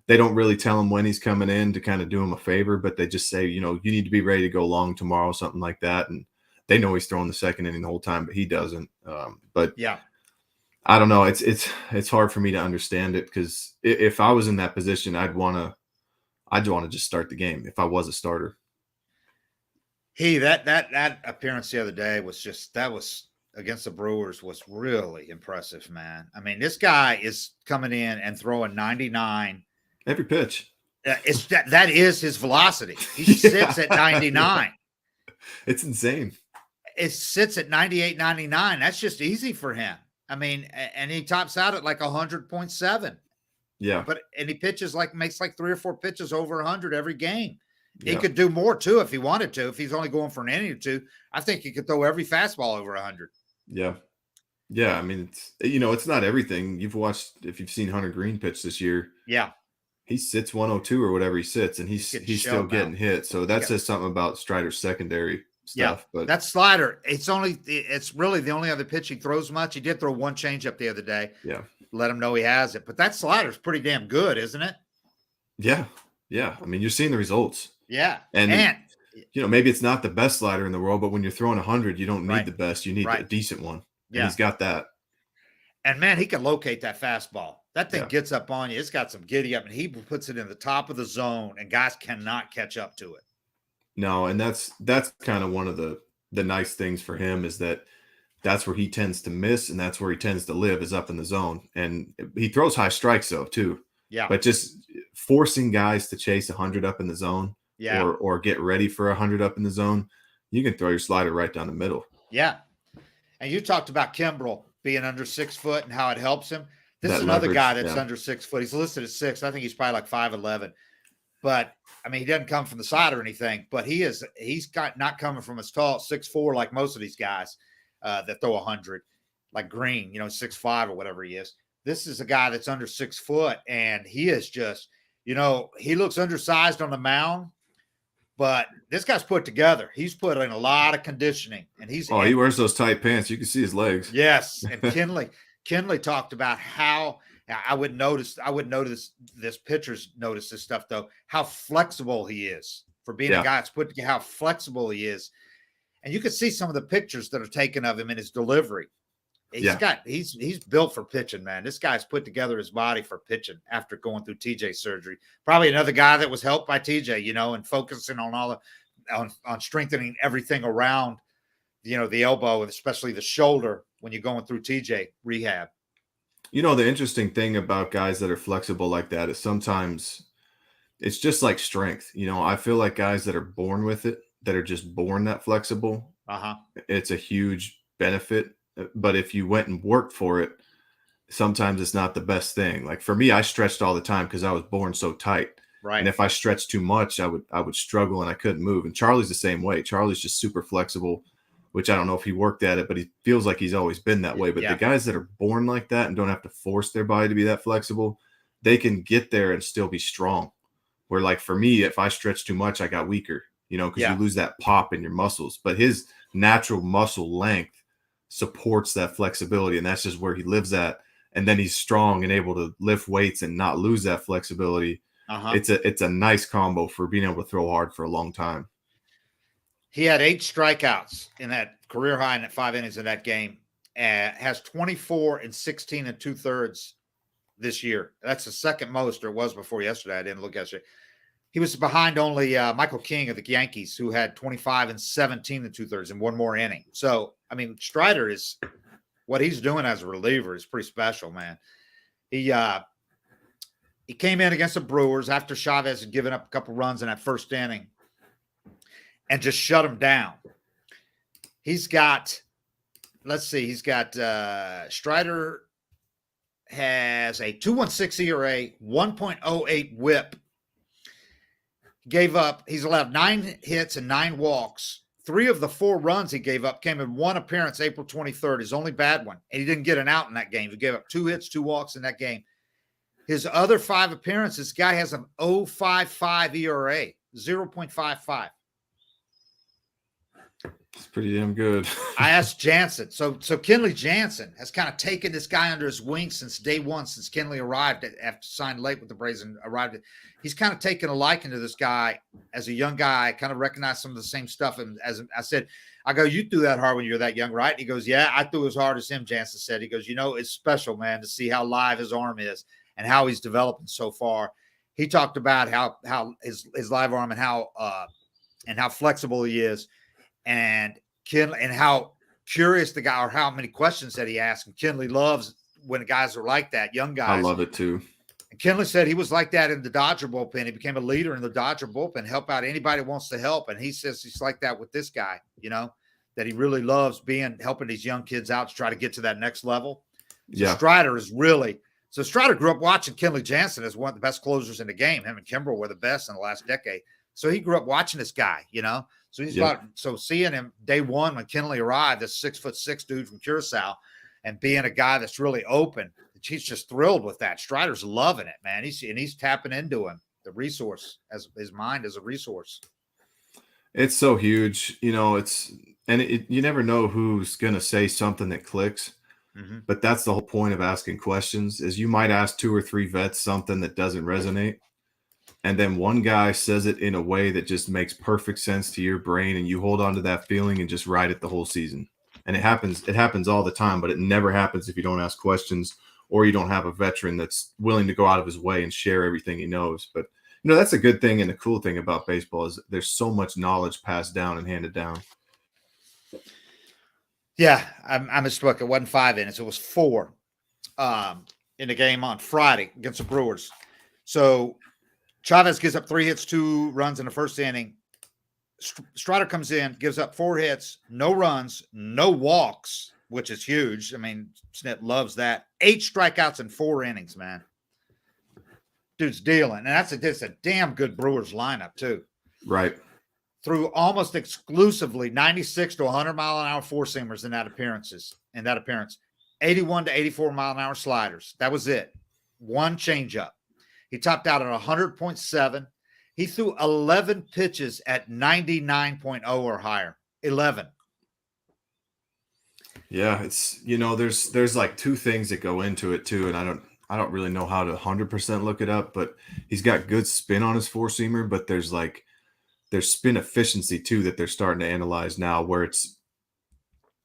they don't really tell him when he's coming in to kind of do him a favor, but they just say, you need to be ready to go long tomorrow, something like that. And they know he's throwing the 2nd inning the whole time, but he doesn't. But I don't know. It's hard for me to understand it because if I was in that position, I'd want to just start the game if I was a starter. That appearance the other day was against the Brewers was really impressive, man. I mean, this guy is coming in and throwing 99 every pitch. That is his velocity. He sits at 99. It's insane. It sits at 98, 99. That's just easy for him. I mean, and he tops out at like 100.7. Yeah. And he makes like 3 or 4 pitches over 100 every game. He could do more too if he wanted to. If he's only going for an inning or 2, I think he could throw every fastball over 100. Yeah. Yeah. I mean, it's not everything. If you've seen Hunter Green pitch this year. Yeah. he sits 102 or whatever he sits, and he's still getting hit. So that says something about Strider's secondary stuff. But that slider, it's really the only other pitch he throws much. He did throw one changeup the other day. Yeah. Let him know he has it. But that slider is pretty damn good, isn't it? Yeah. Yeah. I mean, you're seeing the results. Yeah. And you know, maybe it's not the best slider in the world, but when you're throwing 100, you don't need the best. You need a decent one. And he's got that. And man, he can locate that fastball. That thing gets up on you. It's got some giddy up, and he puts it in the top of the zone, and guys cannot catch up to it. No, and that's kind of one of the nice things for him is that's where he tends to miss, and that's where he tends to live is up in the zone. And he throws high strikes though too. Yeah. But just forcing guys to chase 100 up in the zone, or get ready for 100 up in the zone, you can throw your slider right down the middle. Yeah. And you talked about Kimbrel being under 6 foot and how it helps him. This is another guy that's under 6 foot. He's listed at 6. I think he's probably like 5'11". But I mean, he doesn't come from the side or anything, but he's not coming from as tall, 6'4", like most of these guys that throw 100, like Green, 6'5" or whatever he is. This is a guy that's under 6 foot, and he is just, he looks undersized on the mound, but this guy's put together. He's put in a lot of conditioning, and he wears those tight pants. You can see his legs. Yes, and Kenley talked about how I would notice this pitchers notice this stuff though, how flexible he is for being a guy that's put together, how flexible he is. And you can see some of the pictures that are taken of him in his delivery. He's built for pitching, man. This guy's put together his body for pitching after going through TJ surgery. Probably another guy that was helped by TJ, and focusing on on strengthening everything around, the elbow and especially the shoulder when you're going through TJ rehab. The interesting thing about guys that are flexible like that is sometimes it's just like strength. I feel like guys that are born with it, that are just born that flexible, it's a huge benefit. But if you went and worked for it, sometimes it's not the best thing. Like for me, I stretched all the time because I was born so tight. Right. And if I stretched too much, I would struggle and I couldn't move. And Charlie's the same way. Charlie's just super flexible, which I don't know if he worked at it, but he feels like he's always been that way. But the guys that are born like that and don't have to force their body to be that flexible, they can get there and still be strong. Where like for me, if I stretched too much, I got weaker, because you lose that pop in your muscles. But his natural muscle length supports that flexibility, and that's just where he lives at. And then he's strong and able to lift weights and not lose that flexibility. It's a nice combo for being able to throw hard for a long time. He had 8 strikeouts in that career high in that 5 innings in that game. Has 24 and 16 2/3 this year. That's the second most, or it was before yesterday. I didn't look yesterday. He was behind only Michael King of the Yankees, who had 25 and 17 2/3 in one more inning. So, I mean, Strider is what he's doing as a reliever is pretty special, man. He came in against the Brewers after Chavez had given up a couple runs in that first inning and just shut him down. Strider has a 2.16 ERA, 1.08 whip. He's allowed 9 hits and 9 walks. 3 of the 4 runs he gave up came in one appearance, April 23rd, his only bad one. And he didn't get an out in that game. He gave up 2 hits, 2 walks in that game. His other 5 appearances, this guy has an 0.55 ERA, 0.55. It's pretty damn good. I asked Jansen. So Kenley Jansen has kind of taken this guy under his wing since day one, since Kenley arrived after signed late with the Braves and arrived. He's kind of taken a liking to this guy as a young guy. I kind of recognized some of the same stuff. And as I said, I go, you threw that hard when you were that young, right? And he goes, yeah, I threw as hard as him, Jansen said. He goes, it's special, man, to see how live his arm is and how he's developing so far. He talked about how his live arm and how flexible he is. And how curious the guy, or how many questions that he asked. And Kenley loves when guys are like that, young guys. I love it too. And Kenley said he was like that in the Dodger bullpen. He became a leader in the Dodger bullpen, help out anybody who wants to help. And he says he's like that with this guy, that he really loves helping these young kids out to try to get to that next level. So Strider grew up watching Kenley Jansen as one of the best closers in the game. Him and Kimbrel were the best in the last decade. So he grew up watching this guy, So seeing him day one when Kenley arrived, this 6'6" dude from Curacao, and being a guy that's really open, he's just thrilled with that. Strider's loving it, man. He's tapping into him, the resource, as his mind as a resource. It's so huge, you know. You never know who's gonna say something that clicks. Mm-hmm. But that's the whole point of asking questions, is you might ask 2 or 3 vets something that doesn't resonate, and then one guy says it in a way that just makes perfect sense to your brain, and you hold on to that feeling and just ride it the whole season. And it happens all the time, but it never happens if you don't ask questions or you don't have a veteran that's willing to go out of his way and share everything he knows. But you know, that's a good thing, and the cool thing about baseball is there's so much knowledge passed down and handed down. Yeah, I misspoke. It wasn't 5 innings. It was 4 in the game on Friday against the Brewers. So Chavez gives up 3 hits, 2 runs in the first inning. Strider comes in, gives up 4 hits, no runs, no walks, which is huge. I mean, Snit loves that. 8 strikeouts in 4 innings, man. Dude's dealing. And that's a damn good Brewers lineup, too. Right. Threw almost exclusively 96 to 100 mile an hour four-seamers in that appearance. 81 to 84 mile an hour sliders. That was it. 1 changeup. He topped out at 100.7. He threw 11 pitches at 99.0 or higher. 11. Yeah, it's, you know, there's like 2 things that go into it too, and I don't really know how to 100% look it up, but he's got good spin on his four-seamer, but there's spin efficiency too that they're starting to analyze now, where it's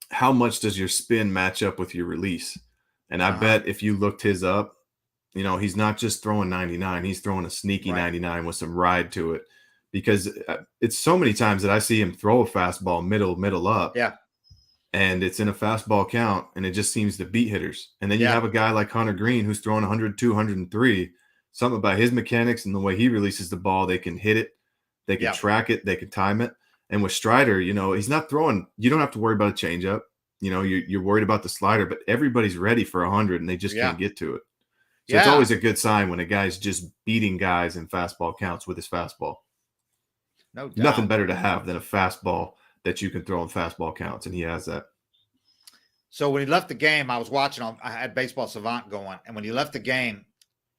how much does your spin match up with your release. And I bet if you looked his up, you know, he's not just throwing 99, he's throwing a sneaky 99 with some ride to it, because it's so many times that I see him throw a fastball middle up. Yeah. And it's in a fastball count, and it just seems to beat hitters. And then you have a guy like Hunter Green who's throwing 102, 103. Something about his mechanics and the way he releases the ball, they can hit it. They can track it. They can time it. And with Strider, you know, he's not throwing – you don't have to worry about a changeup. You know, you're worried about the slider, but everybody's ready for 100, and they just can't get to it. So it's always a good sign when a guy's just beating guys in fastball counts with his fastball. No doubt. Nothing better to have than a fastball that you can throw in fastball counts, and he has that. So when he left the game, I was watching – I had Baseball Savant going, and when he left the game,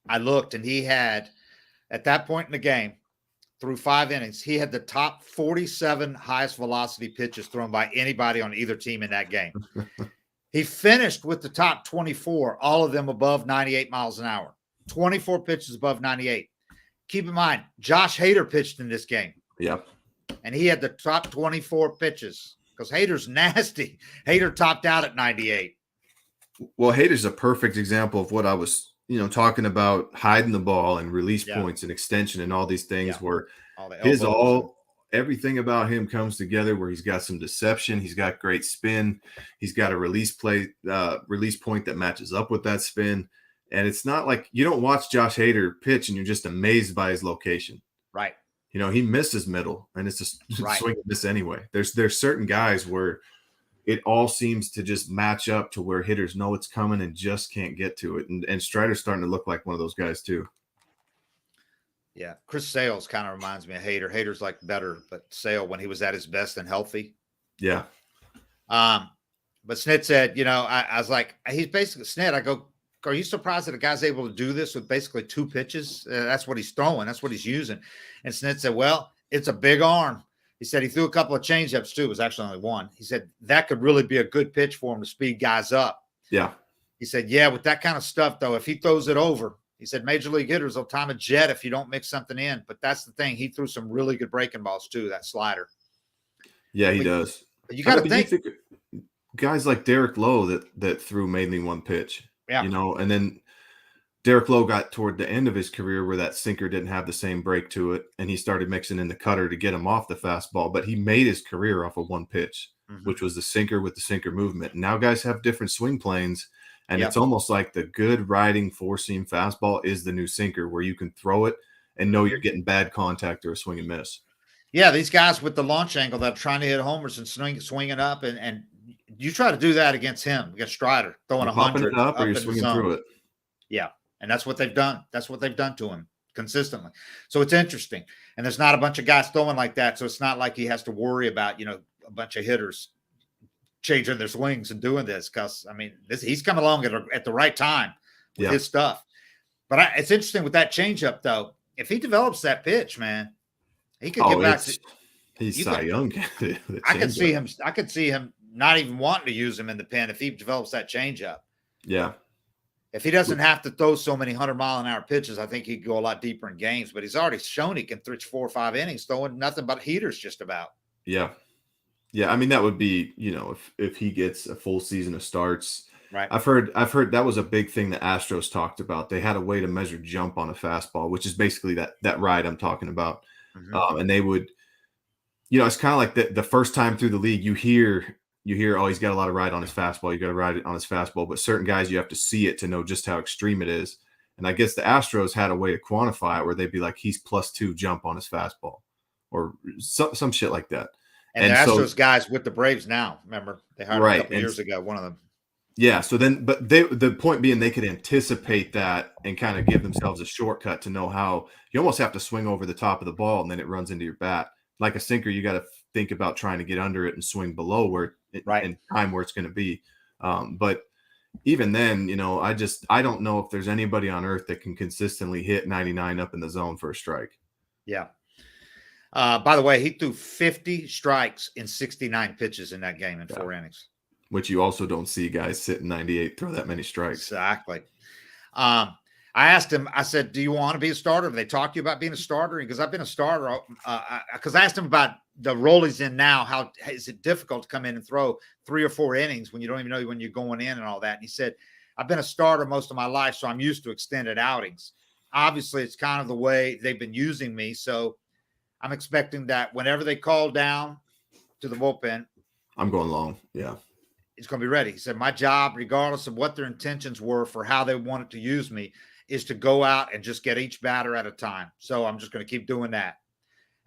I looked, and he had, at that point in the game, through 5 innings, he had the top 47 highest velocity pitches thrown by anybody on either team in that game. He finished with the top 24, all of them above 98 miles an hour. 24 pitches above 98. Keep in mind, Josh Hader pitched in this game. Yep. And he had the top 24 pitches because Hader's nasty. Hader topped out at 98. Well, Hader's a perfect example of what I was – talking about hiding the ball and release points and extension and all these things where everything about him comes together, where he's got some deception. He's got great spin. He's got a release point that matches up with that spin. And it's not like you don't watch Josh Hader pitch and you're just amazed by his location. Right. You know, he misses middle, and it's a swing and miss anyway. There's certain guys where it all seems to just match up to where hitters know it's coming and just can't get to it. And Strider's starting to look like one of those guys too. Yeah. Chris Sale's kind of reminds me of Hader. Hader's like better, but Sale, when he was at his best and healthy. Yeah. But Snit said, I was like, he's basically Snit. I go, are you surprised that a guy's able to do this with basically 2 pitches? That's what he's throwing. That's what he's using. And Snit said, well, it's a big arm. He said he threw a couple of changeups too. It was actually only 1. He said that could really be a good pitch for him to speed guys up. Yeah. He said, yeah, with that kind of stuff, though, if he throws it over, he said major league hitters will time a jet if you don't mix something in. But that's the thing. He threw some really good breaking balls too, that slider. Yeah, he does. But you got to think guys like Derek Lowe that threw mainly 1 pitch. Yeah. And then Derek Lowe got toward the end of his career where that sinker didn't have the same break to it, and he started mixing in the cutter to get him off the fastball. But he made his career off of 1 pitch, which was the sinker with the sinker movement. And now guys have different swing planes, and it's almost like the good riding 4-seam fastball is the new sinker, where you can throw it and know you're getting bad contact or a swing and miss. Yeah, these guys with the launch angle that are trying to hit homers and swinging up, and you try to do that against him, against Strider, throwing 100 it up or you're swinging through it. Yeah. And that's what they've done. That's what they've done to him consistently. So it's interesting. And there's not a bunch of guys throwing like that. So it's not like he has to worry about, a bunch of hitters changing their swings and doing this. Because, he's come along at the right time with his stuff. But it's interesting with that changeup, though. If he develops that pitch, man, he could get back to. He's Cy Young. I could see him. I could see him not even wanting to use him in the pen if he develops that changeup. Yeah. If he doesn't have to throw so many 100-mile-an-hour pitches, I think he could go a lot deeper in games. But he's already shown he can pitch 4 or 5 innings, throwing nothing but heaters just about. Yeah. Yeah. I mean, that would be, if he gets a full season of starts. Right. I've heard that was a big thing the Astros talked about. They had a way to measure jump on a fastball, which is basically that ride I'm talking about. Mm-hmm. And they would, it's kind of like the first time through the league, you hear, oh, he's got a lot of ride on his fastball. You got to ride it on his fastball. But certain guys, you have to see it to know just how extreme it is. And I guess the Astros had a way to quantify it where they'd be like, he's +2 jump on his fastball or some shit like that. And the Astros guys with the Braves now, remember? They hired a couple years ago, one of them. Yeah. So then, but the point being, they could anticipate that and kind of give themselves a shortcut to know how you almost have to swing over the top of the ball and then it runs into your bat. Like a sinker, you got to think about trying to get under it and swing below where and time where it's going to be. But even then, I don't know if there's anybody on earth that can consistently hit 99 up in the zone for a strike. Yeah. By the way, he threw 50 strikes in 69 pitches in that game in 4 innings. Which you also don't see guys sitting 98 throw that many strikes. Exactly. I asked him, I said, do you want to be a starter? Have they talked to you about being a starter? Because I've been a starter. Because I asked him about the role he's in now. How is it difficult to come in and throw 3 or 4 innings when you don't even know when you're going in and all that? And he said, I've been a starter most of my life, so I'm used to extended outings. Obviously, it's kind of the way they've been using me. So I'm expecting that whenever they call down to the bullpen, I'm going long. Yeah. It's going to be ready. He said, my job, regardless of what their intentions were for how they wanted to use me, is to go out and just get each batter at a time. So I'm just going to keep doing that.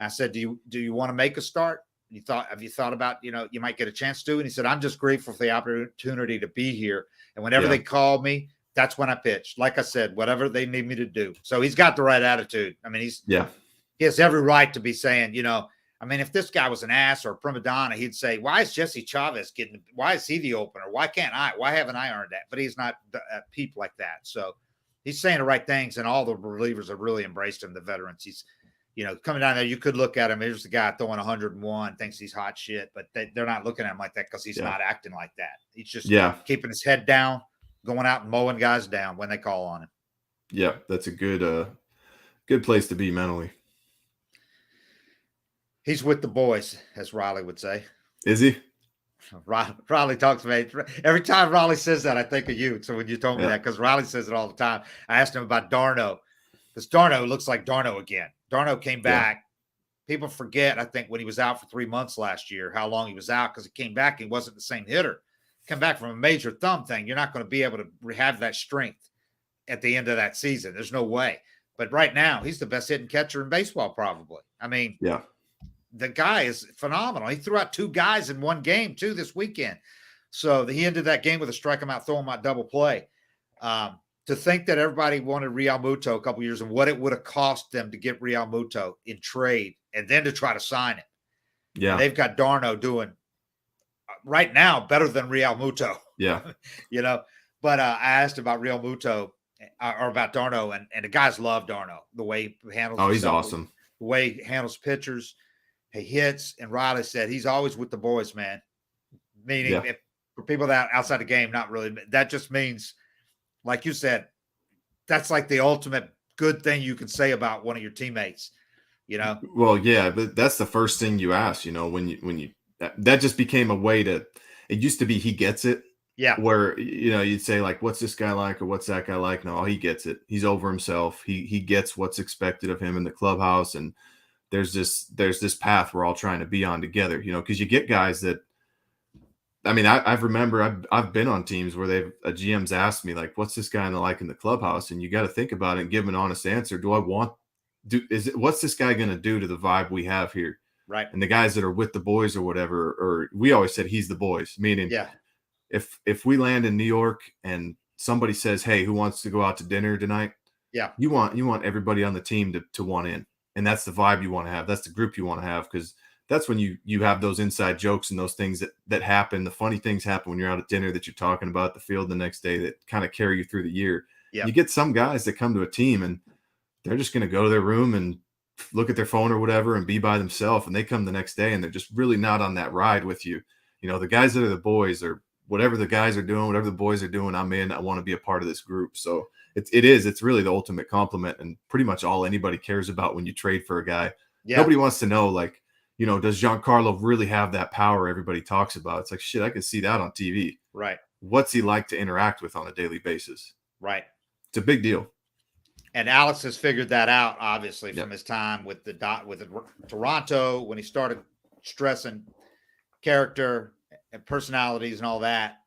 And I said, do you want to make a start? Have you thought about, you might get a chance to? And he said, I'm just grateful for the opportunity to be here. And whenever they call me, that's when I pitch. Like I said, whatever they need me to do. So he's got the right attitude. I mean, he has every right to be saying, if this guy was an ass or a prima donna, he'd say, why is Jesse Chavez why is he the opener? Why haven't I earned that? But he's not a peep like that. So he's saying the right things, and all the relievers have really embraced him, the veterans. He's, coming down there, you could look at him. Here's the guy throwing 101, thinks he's hot shit, but they're not looking at him like that because he's not acting like that. He's just keeping his head down, going out and mowing guys down when they call on him. Yeah, that's a good place to be mentally. He's with the boys, as Riley would say. Is he? Riley talks about it. Every time Riley says that, I think of you. So when you told me that, because Riley says it all the time, I asked him about Darno, because Darno looks like Darno again. Darno came back. People forget, I think, when he was out for 3 months last year, how long he was out, because he came back, he wasn't the same hitter. Come back from a major thumb thing. You're not going to be able to have that strength at the end of that season. There's no way. But right now, he's the best hitting catcher in baseball, probably. I mean, the guy is phenomenal. He threw out 2 guys in one game, too, this weekend. So he ended that game with a strike him out, throw him out, double play. To think that everybody wanted Real Muto a couple years and what it would have cost them to get Real Muto in trade and then to try to sign him. Yeah. And they've got Darno doing right now better than Real Muto. Yeah. But I asked about Real Muto or about Darno, and the guys love Darno, the way he handles he's awesome. The way he handles pitchers. He hits, and Riley said he's always with the boys, man. Meaning, if, for people that outside the game, not really. That just means, like you said, that's like the ultimate good thing you can say about one of your teammates. Well, yeah, but that's the first thing you ask. When you that just became a way to. It used to be he gets it. Yeah. Where you'd say like, what's this guy like or what's that guy like? No, he gets it. He's over himself. He gets what's expected of him in the clubhouse and. There's this path we're all trying to be on together, because you get guys that, I mean, I've been on teams where a GM's asked me like, what's this guy in the clubhouse? And you got to think about it and give him an honest answer. What's this guy going to do to the vibe we have here? Right. And the guys that are with the boys or whatever, or we always said he's the boys, meaning if we land in New York and somebody says, hey, who wants to go out to dinner tonight? Yeah. You want everybody on the team to want in. And that's the vibe you want to have. That's the group you want to have, because that's when you have those inside jokes and those things that happen. The funny things happen when you're out at dinner that you're talking about the field the next day that kind of carry you through the year. Yeah. You get some guys that come to a team and they're just going to go to their room and look at their phone or whatever and be by themselves. And they come the next day and they're just really not on that ride with you. You know, the guys that are the boys, or whatever the guys are doing, whatever the boys are doing, I'm in. I want to be a part of this group. So it's really the ultimate compliment, and pretty much all anybody cares about when you trade for a guy. Yeah. Nobody wants to know, like, you know, does Giancarlo really have that power everybody talks about? It's like, shit, I can see that on TV. Right. What's he like to interact with on a daily basis? Right. It's a big deal. And Alex has figured that out, obviously, from his time with Toronto, when he started stressing character and personalities and all that.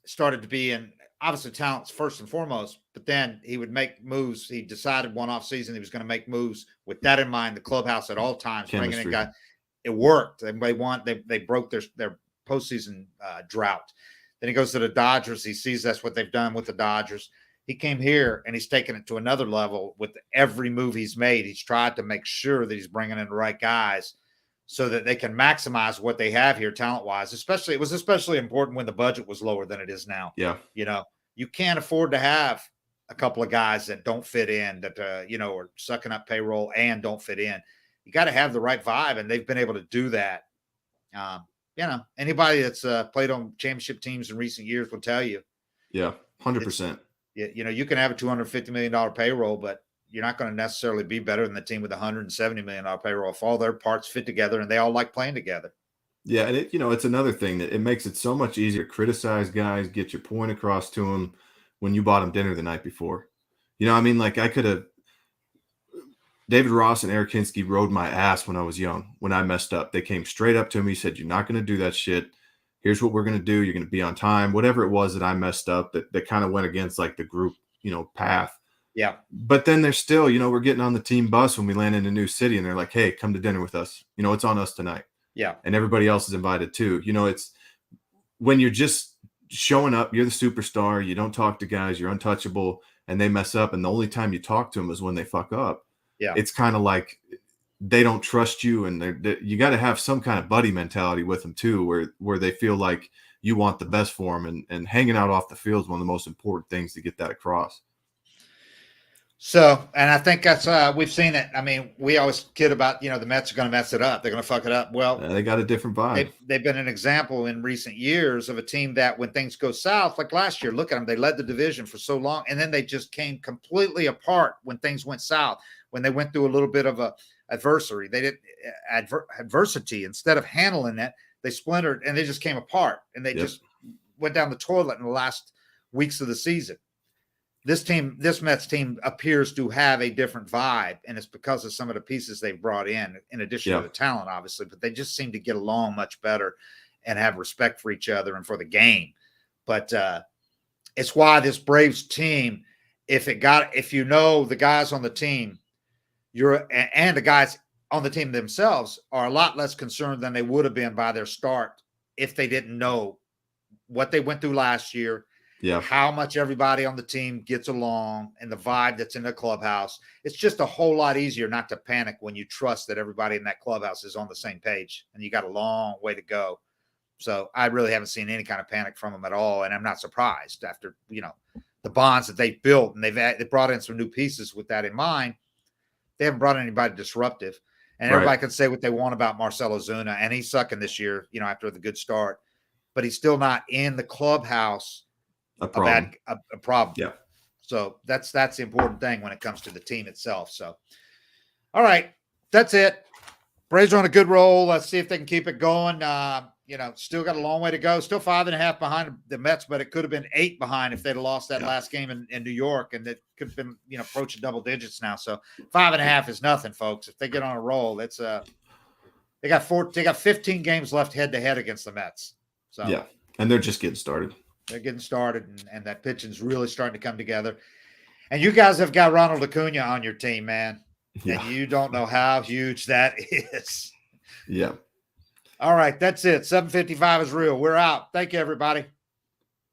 Started to be in, obviously, talent's first and foremost, but then he would make moves. He decided one off season he was going to make moves with that in mind. The clubhouse at all times, bringing in guys. It worked. They broke their postseason drought. Then he goes to the Dodgers. He sees that's what they've done with the Dodgers. He came here and he's taken it to another level with every move he's made. He's tried to make sure that he's bringing in the right guys so that they can maximize what they have here talent-wise. It was especially important when the budget was lower than it is now. Yeah. You know, you can't afford to have a couple of guys that don't fit in, that, you know, are sucking up payroll and don't fit in. You got to have the right vibe, and they've been able to do that. You know, anybody that's played on championship teams in recent years will tell you. Yeah, 100%. You know, you can have a $250 million payroll, but you're not going to necessarily be better than the team with $170 million payroll if all their parts fit together and they all like playing together. Yeah, and it's another thing that it makes it so much easier to criticize guys, get your point across to them when you bought them dinner the night before. You know, I mean, like David Ross and Eric Hinsky rode my ass when I was young. When I messed up, they came straight up to me, said, "You're not going to do that shit. Here's what we're going to do. You're going to be on time." Whatever it was that I messed up that kind of went against like the group, you know, path. Yeah. But then there's still, you know, we're getting on the team bus when we land in a new city and they're like, "Hey, come to dinner with us. You know, it's on us tonight." Yeah. And everybody else is invited too. You know, it's when you're just showing up, you're the superstar. You don't talk to guys, you're untouchable, and they mess up. And the only time you talk to them is when they fuck up. Yeah. It's kind of like they don't trust you, and you got to have some kind of buddy mentality with them too, where they feel like you want the best for them, and hanging out off the field is one of the most important things to get that across. So, and I think that's we've seen it. I mean, we always kid about, you know, the Mets are going to mess it up. They're going to fuck it up. Well, they got a different vibe. They've been an example in recent years of a team that when things go south, like last year, look at them. They led the division for so long, and then they just came completely apart when things went south, when they went through a little bit of a adversity. They did adversity. Instead of handling it, they splintered and they just came apart, and they just went down the toilet in the last weeks of the season. This Mets team appears to have a different vibe, and it's because of some of the pieces they've brought in addition to the talent, obviously, but they just seem to get along much better and have respect for each other and for the game. But it's why this Braves team, if you know the guys on the team, and the guys on the team themselves are a lot less concerned than they would have been by their start if they didn't know what they went through last year. Yeah, how much everybody on the team gets along and the vibe that's in the clubhouse. It's just a whole lot easier not to panic when you trust that everybody in that clubhouse is on the same page, and you got a long way to go. So I really haven't seen any kind of panic from them at all, and I'm not surprised after, you know, the bonds that they've built, and they brought in some new pieces with that in mind. They haven't brought anybody disruptive, and everybody can say what they want about Marcell Ozuna, and he's sucking this year, you know, after the good start, but he's still not in the clubhouse. A problem. Yeah. So that's the important thing when it comes to the team itself. So, all right, that's it. Braves are on a good roll. Let's see if they can keep it going. You know, still got a long way to go. Still 5.5 behind the Mets, but it could have been 8 behind if they'd have lost that last game in New York, and it could have been, you know, approaching double digits now. So 5.5 is nothing, folks. If they get on a roll, it's they got 15 games left head to head against the Mets. So yeah, and they're just getting started. They're getting started, and that pitching's really starting to come together. And you guys have got Ronald Acuna on your team, man. Yeah. And you don't know how huge that is. Yeah. All right, that's it. 755 is real. We're out. Thank you, everybody.